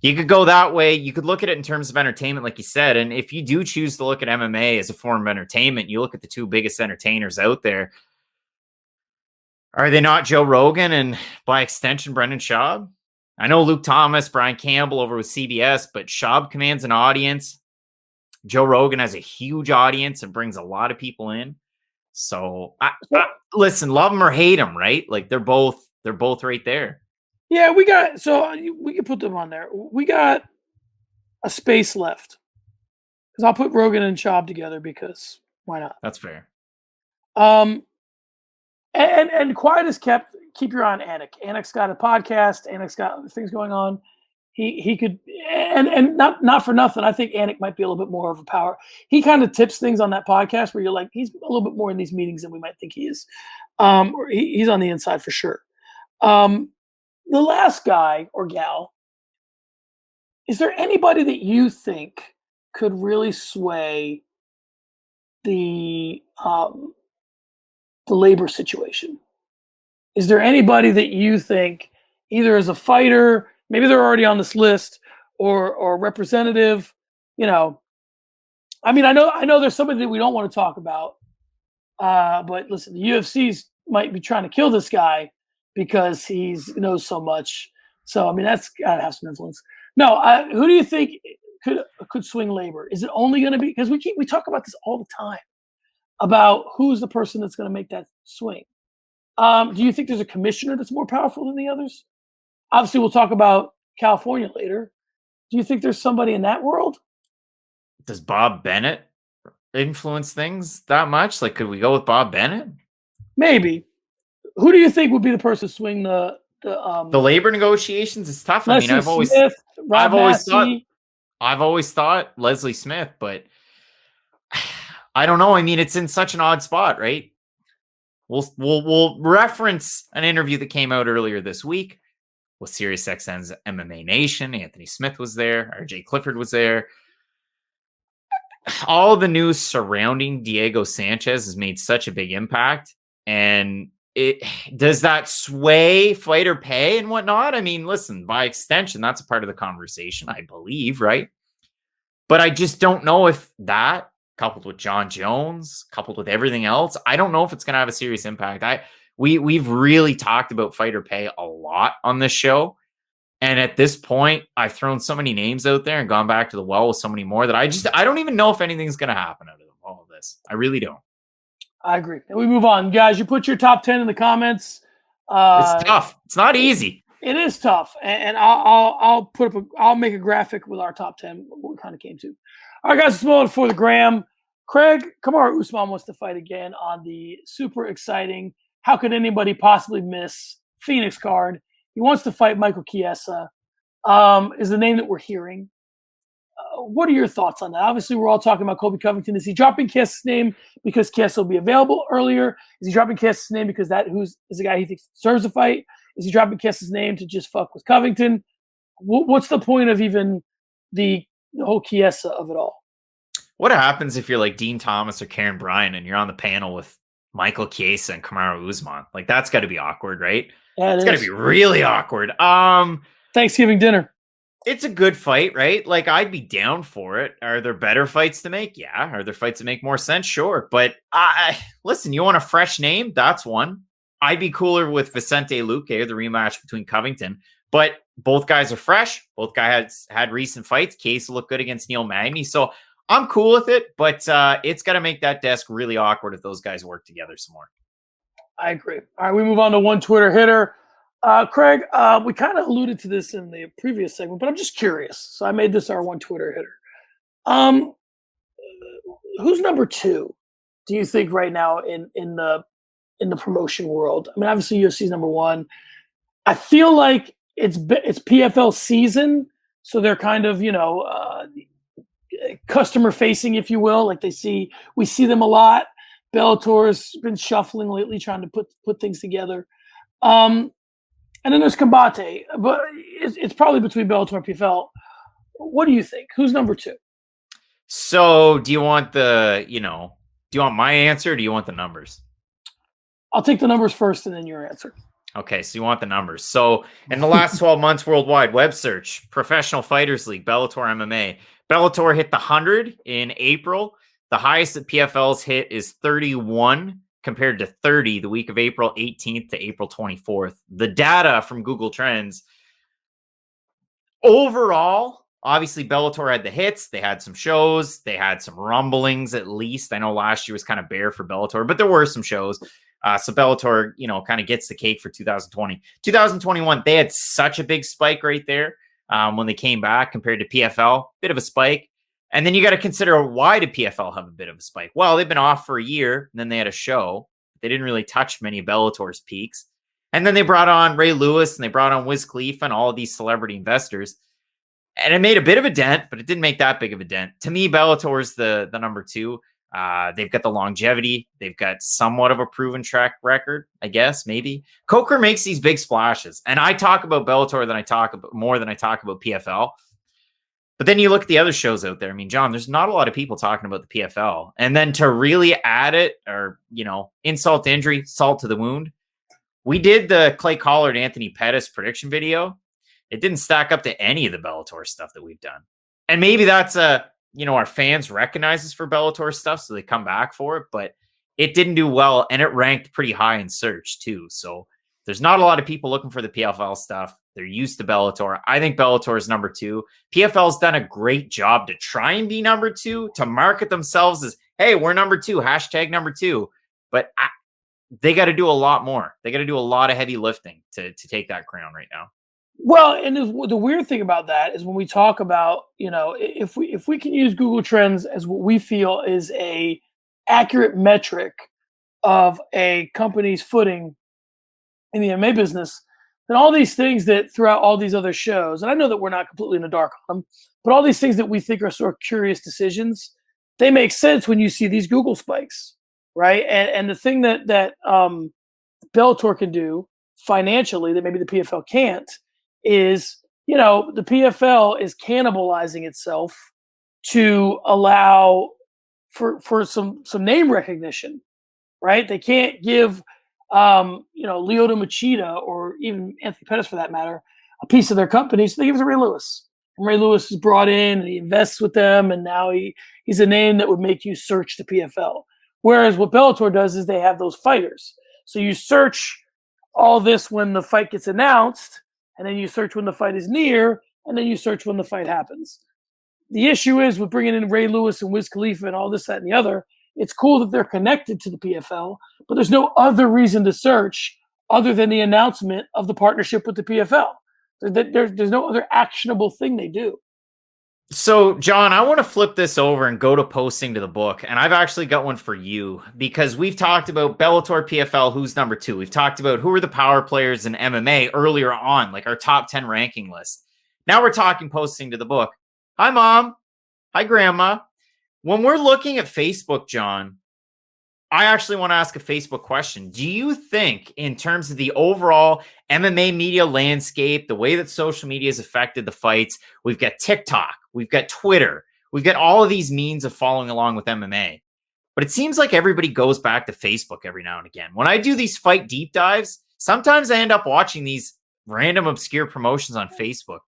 you could go that way. You could look at it in terms of entertainment, like you said. And if you do choose to look at MMA as a form of entertainment, you look at the two biggest entertainers out there. Are they not Joe Rogan and, by extension, Brendan Schaub? I know Luke Thomas, Brian Campbell over with CBS, but Schaub commands an audience. Joe Rogan has a huge audience and brings a lot of people in. So listen, love them or hate them, right? Like they're both right there. Yeah, we can put them on there. We got a space left because I'll put Rogan and Schaub together because why not? That's fair. And quiet is kept. Keep your eye on Anik. Anik's got a podcast. Anik's got things going on. He could, and not for nothing. I think Anik might be a little bit more of a power. He kind of tips things on that podcast where you're like, he's a little bit more in these meetings than we might think he is. Or he's on the inside for sure. The last guy or gal, is there anybody that you think could really sway the labor situation? Is there anybody that you think either as a fighter, maybe they're already on this list, or representative? I mean, I know there's somebody that we don't want to talk about, but listen, the UFC's might be trying to kill this guy because he knows so much. So I mean, that's gotta have some influence. No, who do you think could swing labor? Is it only going to be because we talk about this all the time about who's the person that's going to make that swing? Do you think there's a commissioner that's more powerful than the others? Obviously, we'll talk about California later. Do you think there's somebody in that world? Does Bob Bennett influence things that much? Like, could we go with Bob Bennett? Maybe. Who do you think would be the person to swing the labor negotiations? Is tough. Leslie I mean, Smith, I've always thought Leslie Smith, but I don't know. I mean, it's in such an odd spot, right? We'll reference an interview that came out earlier this week with SiriusXM's MMA Nation. Anthony Smith was there. RJ Clifford was there. All the news surrounding Diego Sanchez has made such a big impact. And does that sway fighter pay and whatnot? I mean, listen, by extension, that's a part of the conversation, I believe, right? But I just don't know if that, coupled with John Jones, coupled with everything else, I don't know if it's going to have a serious impact. We've really talked about fighter pay a lot on this show. And at this point, I've thrown so many names out there and gone back to the well with so many more that I don't even know if anything's going to happen out of all of this. I really don't. I agree. And we move on. Guys, you put your top 10 in the comments. It's tough. It's not easy. It is tough. And I'll make a graphic with our top 10, what we kind of came to. All right, guys, let's move on for the gram. Craig, Kamaru Usman wants to fight again on the super exciting, how could anybody possibly miss Phoenix card. He wants to fight Michael Chiesa, is the name that we're hearing. What are your thoughts on that? Obviously, we're all talking about Colby Covington. Is he dropping Chiesa's name because Chiesa will be available earlier? Is he dropping Chiesa's name because is the guy he thinks deserves a fight? Is he dropping Chiesa's name to just fuck with Covington? What's the point of even the whole Chiesa of it all? What happens if you're like Dean Thomas or Karen Bryan and you're on the panel with Michael Chiesa and Kamaru Usman? Like, that's got to be awkward, right? Yeah, it's got to be really awkward. Thanksgiving dinner. It's a good fight, right? Like, I'd be down for it. Are there better fights to make? Yeah. Are there fights that make more sense? Sure. But listen, you want a fresh name? That's one. I'd be cooler with Vicente Luque, the rematch between Covington. But both guys are fresh. Both guys had recent fights. Chiesa looked good against Neil Magny. So I'm cool with it, but it's got to make that desk really awkward if those guys work together some more. I agree. All right, we move on to one Twitter hitter. Craig, we kind of alluded to this in the previous segment, but I'm just curious. So I made this our one Twitter hitter. Who's number 2, do you think, right now in the promotion world? I mean, obviously UFC's number 1. I feel like it's PFL season, so they're kind of, customer facing, if you will. Like we see them a lot. Bellator's been shuffling lately, trying to put things together. And then there's Combate, but it's probably between Bellator and PFL. What do you think? Who's number 2? So do you want do you want my answer or do you want the numbers? I'll take the numbers first and then your answer. Okay, so you want the numbers. So in the last 12 months worldwide, web search, Professional Fighters League, Bellator MMA. Bellator hit the 100 in April. The highest that PFL's hit is 31 compared to 30 the week of April 18th to April 24th. The data from Google Trends. Overall, obviously Bellator had the hits. They had some shows. They had some rumblings at least. I know last year was kind of bare for Bellator, but there were some shows. So Bellator, kind of gets the cake for 2020. 2021, they had such a big spike right there when they came back compared to PFL. Bit of a spike. And then you got to consider, why did PFL have a bit of a spike? Well, they've been off for a year, and then they had a show. They didn't really touch many of Bellator's peaks. And then they brought on Ray Lewis, and they brought on Wiz Khalifa and all of these celebrity investors. And it made a bit of a dent, but it didn't make that big of a dent. To me, Bellator's the number 2. They've got the longevity. They've got somewhat of a proven track record, I guess, maybe. Coker makes these big splashes. And I talk about Bellator more than I talk about PFL. But then you look at the other shows out there. I mean, John, there's not a lot of people talking about the PFL. And then to really add it, or, insult to injury, salt to the wound, we did the Clay Collard, Anthony Pettis prediction video. It didn't stack up to any of the Bellator stuff that we've done. And maybe that's our fans recognize us for Bellator stuff, so they come back for it, but it didn't do well, and it ranked pretty high in search too. So there's not a lot of people looking for the PFL stuff. They're used to Bellator. I think Bellator is number 2. PFL's done a great job to try and be number 2, to market themselves as, hey, we're number 2, hashtag number 2. But they got to do a lot more. They got to do a lot of heavy lifting to take that crown right now. Well, and the weird thing about that is when we talk about, if we can use Google Trends as what we feel is a accurate metric of a company's footing in the MMA business, then all these things that throughout all these other shows, and I know that we're not completely in the dark on them, but all these things that we think are sort of curious decisions, they make sense when you see these Google spikes, right? And the thing that Bellator can do financially that maybe the PFL can't is, the PFL is cannibalizing itself to allow for some name recognition, right? They can't give Lyoto Machida or even Anthony Pettis, for that matter, a piece of their company, so they give it to Ray Lewis. And Ray Lewis is brought in and he invests with them, and now he's a name that would make you search the PFL. Whereas what Bellator does is they have those fighters. So you search all this when the fight gets announced, and then you search when the fight is near, and then you search when the fight happens. The issue is with bringing in Ray Lewis and Wiz Khalifa and all this, that, and the other, It's cool that they're connected to the PFL, but there's no other reason to search other than the announcement of the partnership with the PFL. There's no other actionable thing they do. So, John, I want to flip this over and go to posting to the book. And I've actually got one for you because we've talked about Bellator PFL, who's number 2. We've talked about who are the power players in MMA earlier on, like our top 10 ranking list. Now we're talking posting to the book. Hi, Mom. Hi, Grandma. When we're looking at Facebook, John, I actually want to ask a Facebook question. Do you think, in terms of the overall MMA media landscape, the way that social media has affected the fights, we've got TikTok, we've got Twitter, we've got all of these means of following along with MMA, but it seems like everybody goes back to Facebook every now and again. When I do these fight deep dives, sometimes I end up watching these random obscure promotions on Facebook.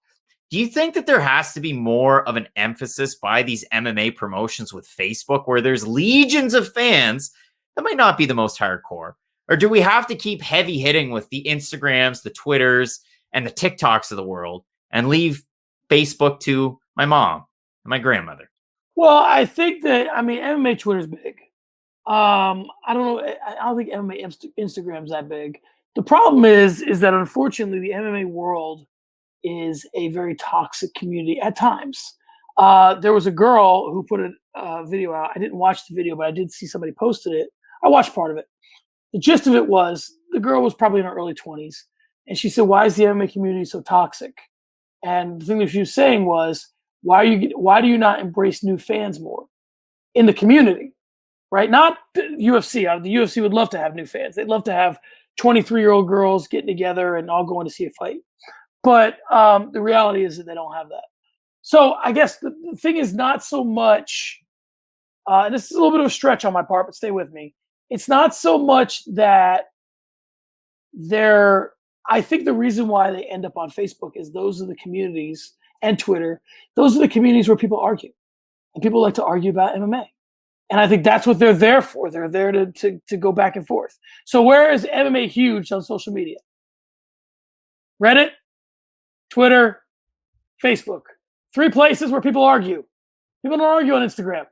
Do you think that there has to be more of an emphasis by these MMA promotions with Facebook where there's legions of fans that might not be the most hardcore? Or do we have to keep heavy hitting with the Instagrams, the Twitters, and the TikToks of the world and leave Facebook to my mom and my grandmother? Well, I think that, I mean, MMA Twitter's big. I don't know. I don't think MMA Instagram's that big. The problem is that unfortunately the MMA world is a very toxic community at times. There was a girl who put a video out. I didn't watch the video, but I did see somebody posted it. I watched part of it. The gist of it was the girl was probably in her early 20s, and she said, "Why is the MMA community so toxic?" And the thing that she was saying was, "Why do you not embrace new fans more in the community?" Right? Not the UFC. The UFC would love to have new fans. They'd love to have 23-year-old girls getting together and all going to see a fight. But the reality is that they don't have that. So I guess the thing is not so much, and this is a little bit of a stretch on my part, but stay with me. It's not so much that I think the reason why they end up on Facebook is those are the communities, and Twitter, those are the communities where people argue. And people like to argue about MMA. And I think that's what they're there for. They're there to go back and forth. So where is MMA huge on social media? Reddit, Twitter, Facebook. 3 places where people argue. People don't argue on Instagram.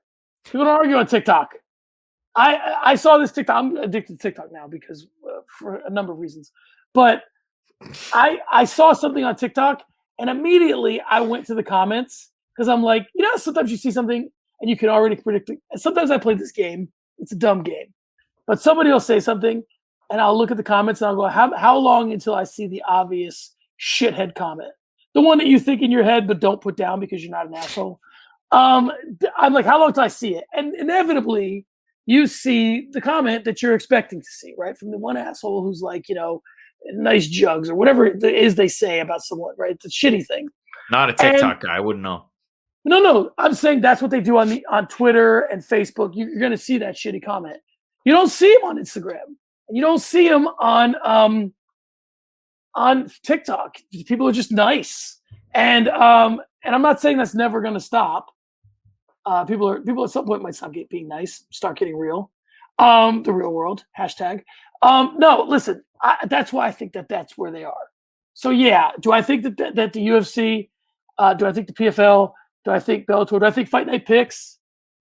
People don't argue on TikTok. I saw this TikTok. I'm addicted to TikTok now because for a number of reasons. But I saw something on TikTok and immediately I went to the comments because I'm like, sometimes you see something and you can already predict it. And sometimes I play this game. It's a dumb game. But somebody will say something and I'll look at the comments and I'll go, how long until I see the obvious shithead comment? The one that you think in your head but don't put down because you're not an asshole. I'm like, how long till I see it? And inevitably, you see the comment that you're expecting to see, right? From the one asshole who's like, nice jugs or whatever it is they say about someone, right? It's a shitty thing. Not a TikTok guy. I wouldn't know. No. I'm saying that's what they do on Twitter and Facebook. You're going to see that shitty comment. You don't see them on Instagram. And you don't see them on TikTok. People are just nice. And I'm not saying that's never going to stop. People at some point might stop being nice, start getting real. The real world, hashtag. No, listen, that's why I think that's where they are. So yeah, do I think that the UFC, do I think the PFL, do I think Bellator, do I think Fight Night Picks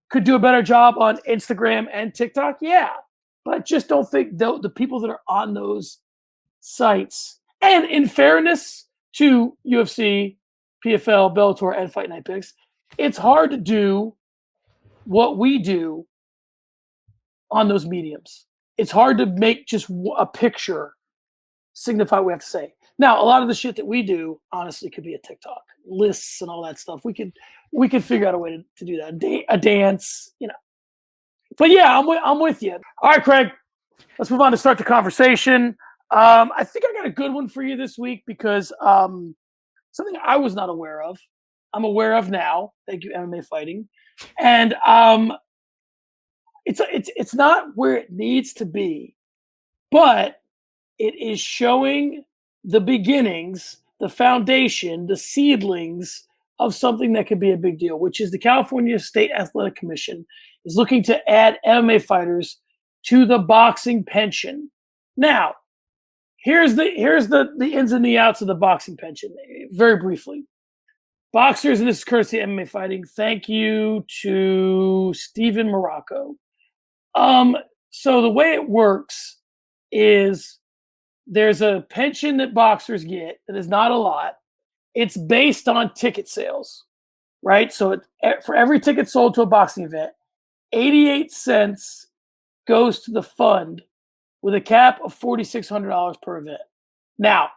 could do a better job on Instagram and TikTok? Yeah, but I just don't think the people that are on those sites, and in fairness to UFC, PFL, Bellator, and Fight Night Picks, it's hard to do what we do on those mediums. It's hard to make just a picture signify what we have to say. Now, a lot of the shit that we do, honestly, could be a TikTok lists and all that stuff. We could figure out a way to do that. A dance, But yeah, I'm with you. All right, Craig, let's move on to start the conversation. I think I got a good one for you this week because something I was not aware of, I'm aware of now. Thank you, MMA Fighting, and it's not where it needs to be, but it is showing the beginnings, the foundation, the seedlings of something that could be a big deal, which is the California State Athletic Commission is looking to add MMA fighters to the boxing pension. Now, here's the ins and the outs of the boxing pension, very briefly. Boxers, and this is courtesy of MMA Fighting, thank you to Stephen Morocco. So the way it works is there's a pension that boxers get that is not a lot. It's based on ticket sales, right? So for every ticket sold to a boxing event, 88 cents goes to the fund with a cap of $4,600 per event. Now,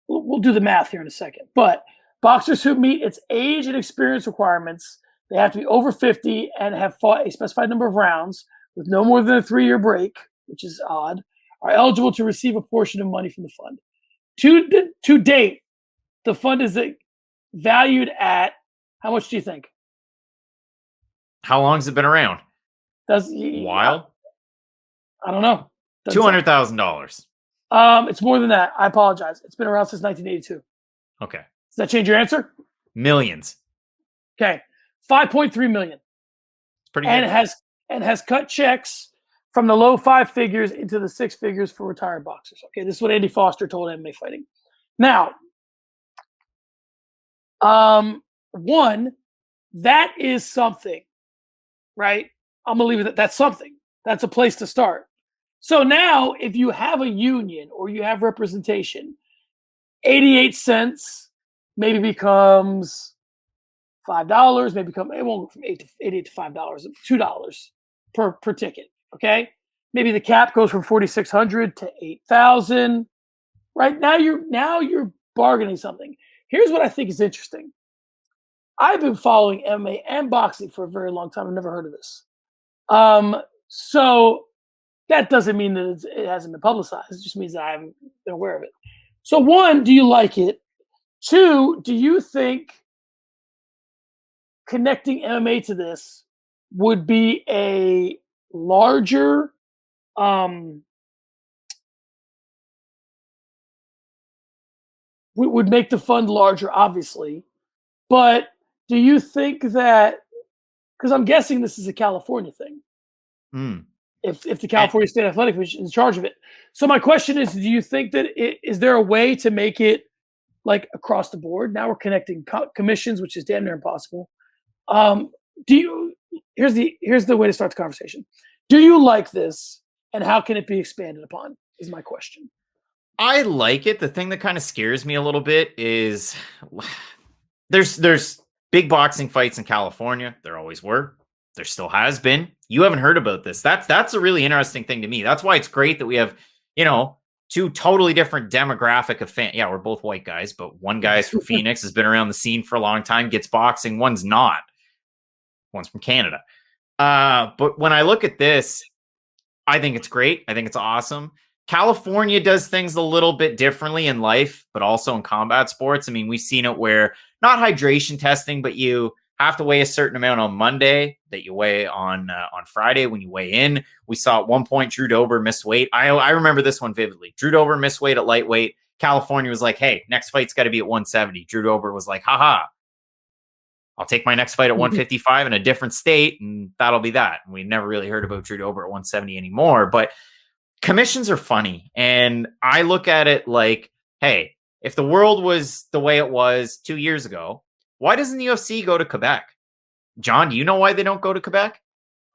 we'll do the math here in a second, but boxers who meet its age and experience requirements, they have to be over 50 and have fought a specified number of rounds with no more than a 3-year break, which is odd, are eligible to receive a portion of money from the fund. To date, the fund is valued at how much do you think? How long has it been around? A while? I don't know. $200,000. It's more than that. I apologize. It's been around since 1982. Okay. Does that change your answer? Millions. Okay. 5.3 million. It's pretty good. And has cut checks from the low 5 figures into the 6 figures for retired boxers. Okay, this is what Andy Foster told MMA Fighting. Now, one, that is something, right? I'm gonna leave it at that's something. That's a place to start. So now, if you have a union or you have representation, 88 cents maybe becomes $5. Maybe it won't go from 88 to $5, $2 per ticket. Okay, maybe the cap goes from 4,600 to 8,000. Right now, you're bargaining something. Here's what I think is interesting. I've been following MMA and boxing for a very long time. I've never heard of this. So that doesn't mean that it hasn't been publicized. It just means that I haven't been aware of it. So one, do you like it? Two, do you think connecting MMA to this would be a larger would make the fund larger, obviously. But do you think that, because I'm guessing this is a California thing, if the California State Athletic Commission is in charge of it. So my question is, do you think that is there a way to make it like across the board? Now we're connecting commissions, which is damn near impossible. Here's the way to start the conversation. Do you like this, and how can it be expanded upon? Is my question. I like it. The thing that kind of scares me a little bit is there's big boxing fights in California. There always were. There still has been. You haven't heard about this. That's a really interesting thing to me. That's why it's great that we have, two totally different demographic of fans. Yeah, we're both white guys, but one guy's from Phoenix, has been around the scene for a long time, gets boxing. One's not. One's from Canada. But when I look at this, I think it's great. I think it's awesome. California does things a little bit differently in life, but also in combat sports. I mean, we've seen it where not hydration testing, but you have to weigh a certain amount on Monday that you weigh on Friday when you weigh in. We saw at one point Drew Dober missed weight. I remember this one vividly. Drew Dober missed weight at lightweight. California was like, hey, next fight's got to be at 170. Drew Dober was like, haha, I'll take my next fight at 155 in a different state, and that'll be that. And we never really heard about Drew Dober at 170 anymore. But commissions are funny. And I look at it like, hey, if the world was the way it was 2 years ago, why doesn't the UFC go to Quebec? John, do you know why they don't go to Quebec?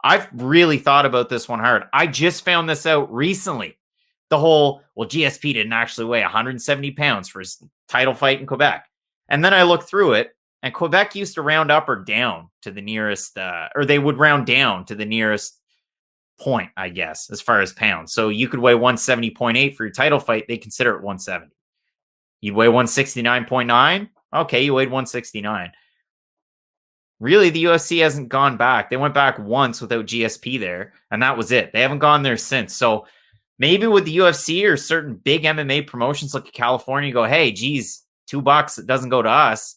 I've really thought about this one hard. I just found this out recently. The whole, GSP didn't actually weigh 170 pounds for his title fight in Quebec. And then I looked through it, and Quebec used to round up or down to the nearest, or they would round down to the nearest point, I guess, as far as pounds. So you could weigh 170.8 for your title fight. They consider it 170. You'd weigh 169.9. Okay, you weighed 169. Really, the UFC hasn't gone back. They went back once without GSP there, and that was it. They haven't gone there since. So maybe with the UFC or certain big MMA promotions like California go, hey, geez, $2, it doesn't go to us.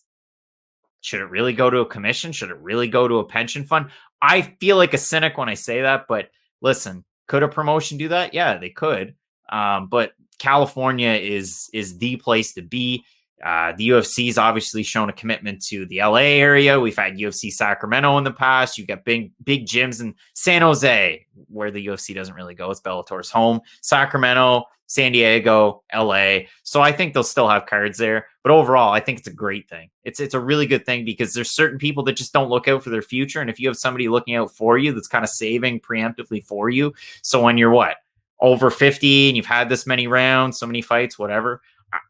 Should it really go to a commission? Should it really go to a pension fund? I feel like a cynic when I say that, but listen, could a promotion do that? Yeah, they could. But California is the place to be. The UFC's obviously shown a commitment to the LA area. We've had UFC Sacramento in the past. You got big gyms in San Jose, where the UFC doesn't really go. It's Bellator's home. Sacramento, San Diego, LA. So I think they'll still have cards there. But overall, I think it's a great thing. It's a really good thing because there's certain people that just don't look out for their future. And if you have somebody looking out for you that's kind of saving preemptively for you. So when you're over 50 and you've had this many rounds, so many fights, whatever,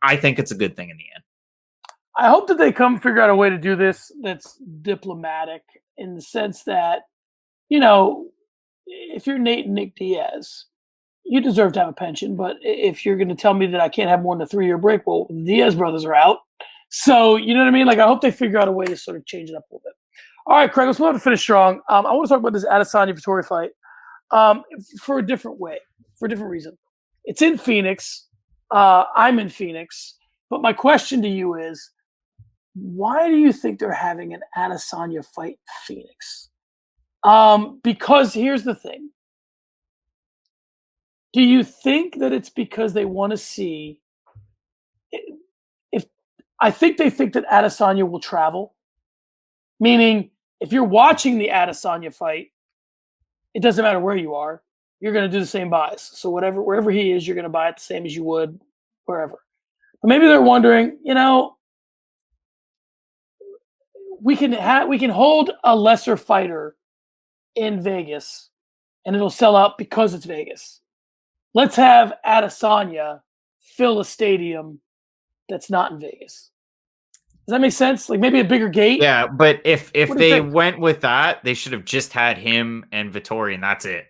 I think it's a good thing in the end. I hope that they figure out a way to do this that's diplomatic in the sense that, if you're Nate and Nick Diaz, you deserve to have a pension. But if you're going to tell me that I can't have more than a 3-year break, well, the Diaz brothers are out. So, you know what I mean? Like, I hope they figure out a way to sort of change it up a little bit. All right, Craig, let's move on to finish strong. I want to talk about this Adesanya-Vettori fight for a different way, for a different reason. It's in Phoenix. I'm in Phoenix. But my question to you is, why do you think they're having an Adesanya fight in Phoenix? Because here's the thing. Do you think that it's because they want to see I think they think that Adesanya will travel? Meaning, if you're watching the Adesanya fight, it doesn't matter where you are, you're going to do the same buys. So wherever he is, you're going to buy it the same as you would wherever. But maybe they're wondering, we can hold a lesser fighter in Vegas, and it'll sell out because it's Vegas. Let's have Adesanya fill a stadium that's not in Vegas. Does that make sense? Like maybe a bigger gate? Yeah, but if they went with that, they should have just had him and Vettori, and that's it.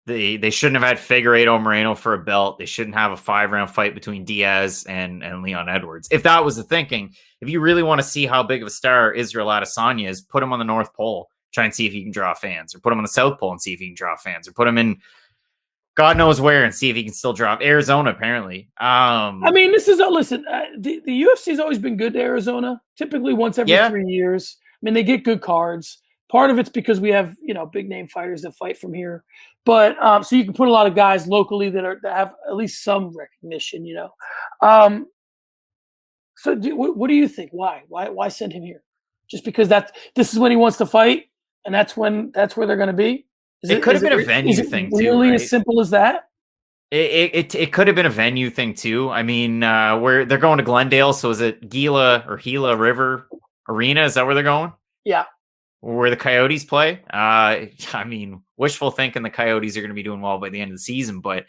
They shouldn't have had Figueiredo Moreno for a belt. They shouldn't have a 5-round fight between Diaz and Leon Edwards. If that was the thinking, if you really want to see how big of a star Israel Adesanya is, put him on the North Pole, try and see if he can draw fans, or put him on the South Pole and see if he can draw fans, or put him in God knows where and see if he can still draw Arizona, apparently. This is listen. The UFC's always been good to Arizona. Typically once every 3 years. They get good cards. Part of it's because we have big name fighters that fight from here, but so you can put a lot of guys locally that have at least some recognition. So what do you think? Why send him here? Just because this is when he wants to fight, and that's where they're going to be. It could have been a venue thing too. Really, right? as simple as that? It could have been a venue thing too. Where they're going to Glendale, so is it Gila River Arena? Is that where they're going? Yeah. Where the Coyotes play. Wishful thinking the Coyotes are going to be doing well by the end of the season, but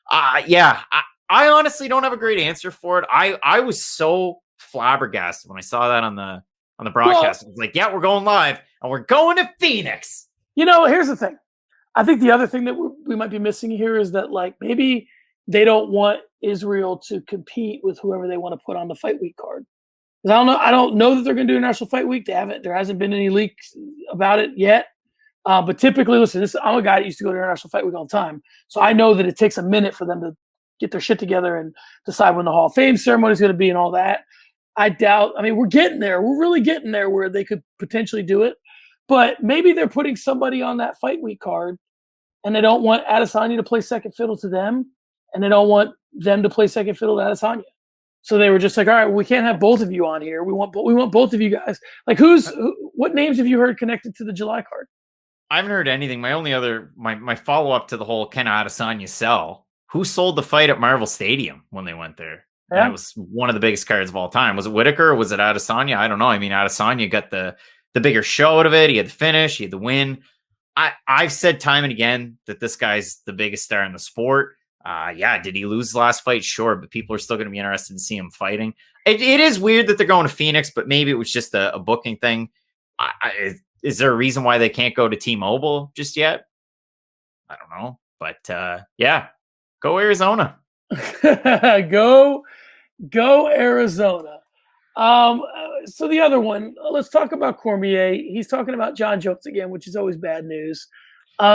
I honestly don't have a great answer for it. I was so flabbergasted when I saw that on the broadcast. I was like, yeah, we're going live and we're going to Phoenix. Here's the thing. I think the other thing that we might be missing here is that maybe they don't want Israel to compete with whoever they want to put on the fight week card. Because I don't know that they're going to do International Fight Week. There hasn't been any leaks about it yet. But typically, listen, I'm a guy that used to go to International Fight Week all the time, so I know that it takes a minute for them to get their shit together and decide when the Hall of Fame ceremony is going to be and all that. I doubt. We're getting there. We're really getting there where they could potentially do it. But maybe they're putting somebody on that fight week card, and they don't want Adesanya to play second fiddle to them, and they don't want them to play second fiddle to Adesanya. So they were just like, all right, well, we can't have both of you on here. We want both of you guys. Like, what names have you heard connected to the July card? I haven't heard anything. My only other my follow up to the whole can Adesanya sell? Who sold the fight at Marvel Stadium when they went there? Yeah. And it was one of the biggest cards of all time. Was it Whitaker or was it Adesanya? I don't know. Adesanya got the bigger show out of it. He had the finish. He had the win. I've said time and again that this guy's the biggest star in the sport. Did he lose the last fight? Sure, but people are still going to be interested to see him fighting. It is weird that they're going to Phoenix, but maybe it was just a booking thing. Is there a reason why they can't go to T-Mobile just yet? I don't know, but go Arizona. go Arizona. So the other one, let's talk about Cormier. He's talking about John Jones again, which is always bad news. What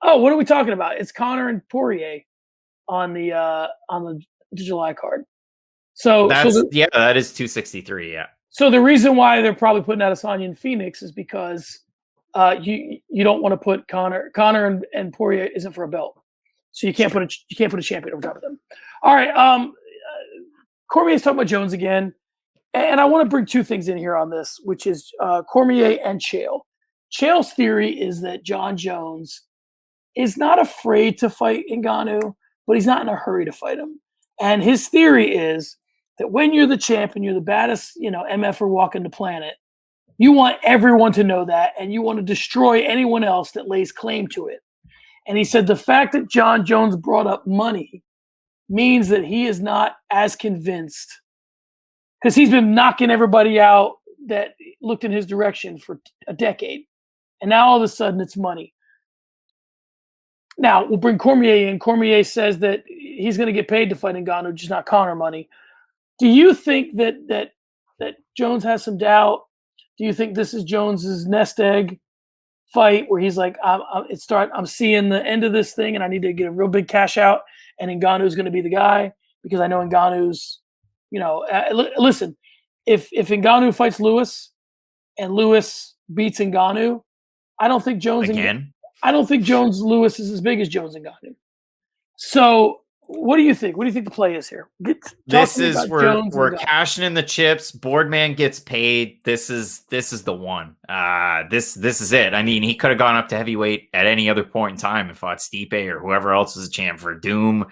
are we talking about? It's Conor and Poirier on the July card. That is 263. Yeah. So the reason why they're probably putting Adesanya in Phoenix is because you don't want to put Conor and Poirier isn't for a belt, so you can't put a champion over top of them. All right. Cormier's talking about Jones again. And I want to bring two things in here on this, which is Cormier and Chael. Chael's theory is that John Jones is not afraid to fight Ngannou, but he's not in a hurry to fight him. And his theory is that when you're the champ and you're the baddest, MFer walking the planet, you want everyone to know that, and you want to destroy anyone else that lays claim to it. And he said the fact that John Jones brought up money means that he is not as convinced, because he's been knocking everybody out that looked in his direction for a decade. And now all of a sudden it's money. Now, we'll bring Cormier in. Cormier says that he's going to get paid to fight Ngannou, just not Conor money. Do you think that Jones has some doubt? Do you think this is Jones's nest egg fight where he's like, I'm seeing the end of this thing and I need to get a real big cash out, and Ngannou's going to be the guy because I know Ngannou's, listen, if Ngannou fights Lewis and Lewis beats Ngannou, I don't think Jones Lewis is as big as Jones and Ngannou. So what do you think? What do you think the play is here? This is we're cashing in the chips. Boardman gets paid. This is the one. This is it. I mean, he could have gone up to heavyweight at any other point in time and fought Stipe or whoever else was a champ for Doom,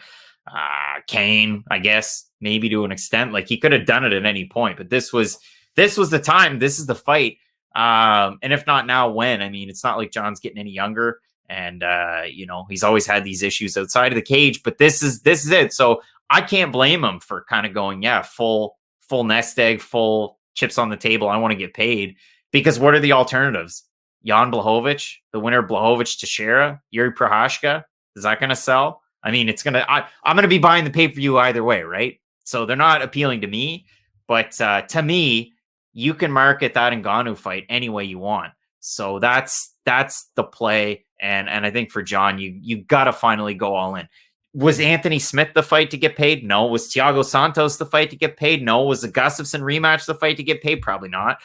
Kane, I guess, maybe to an extent. Like, he could have done it at any point, but this was the time. This is the fight. And if not now, when? I mean, it's not like John's getting any younger. And, he's always had these issues outside of the cage, but this is it. So I can't blame him for kind of going, full nest egg, full chips on the table. I want to get paid, because what are the alternatives? Jan Blachowicz, the winner of Blachowicz Teixeira, Jiri Procházka. Is that going to sell? I mean, I'm going to be buying the pay-per-view either way, right? So they're not appealing to me, but to me, you can market that Ngannou fight any way you want. So that's the play. And I think for John, you got to finally go all in. Was Anthony Smith the fight to get paid? No. Was Thiago Santos the fight to get paid? No. Was the Gustafsson rematch the fight to get paid? Probably not.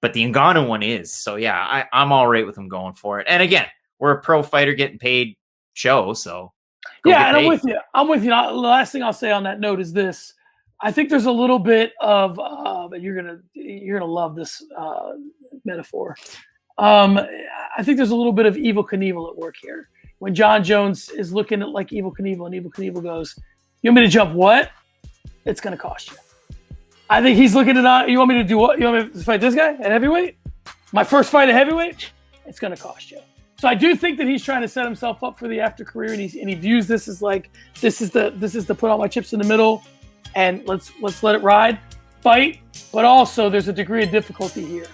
But the Ngannou one is. So yeah, I'm all right with him going for it. And again, we're a pro fighter getting paid show. So yeah, and I'm with you. The last thing I'll say on that note is this. I think there's a little bit of, and you're gonna love this metaphor. I think there's a little bit of Evel Knievel at work here. When John Jones is looking at like Evel Knievel, and Evel Knievel goes, "You want me to jump what? It's going to cost you." I think he's looking at, you want me to do what? You want me to fight this guy at heavyweight? My first fight at heavyweight? It's going to cost you. So I do think that he's trying to set himself up for the after career, and he views this as like, this is the put all my chips in the middle, and let's let it ride, fight. But also there's a degree of difficulty here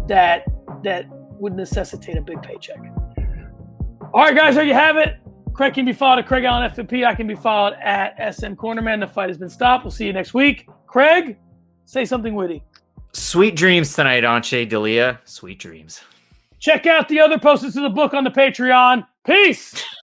that would necessitate a big paycheck. All right, guys, there you have it. Craig can be followed at Craig Allen FFP. I can be followed at SM Cornerman. The fight has been stopped. We'll see you next week. Craig, say something witty. Sweet dreams tonight, Anche Delia. Sweet dreams. Check out the other posters to the book on the Patreon. Peace.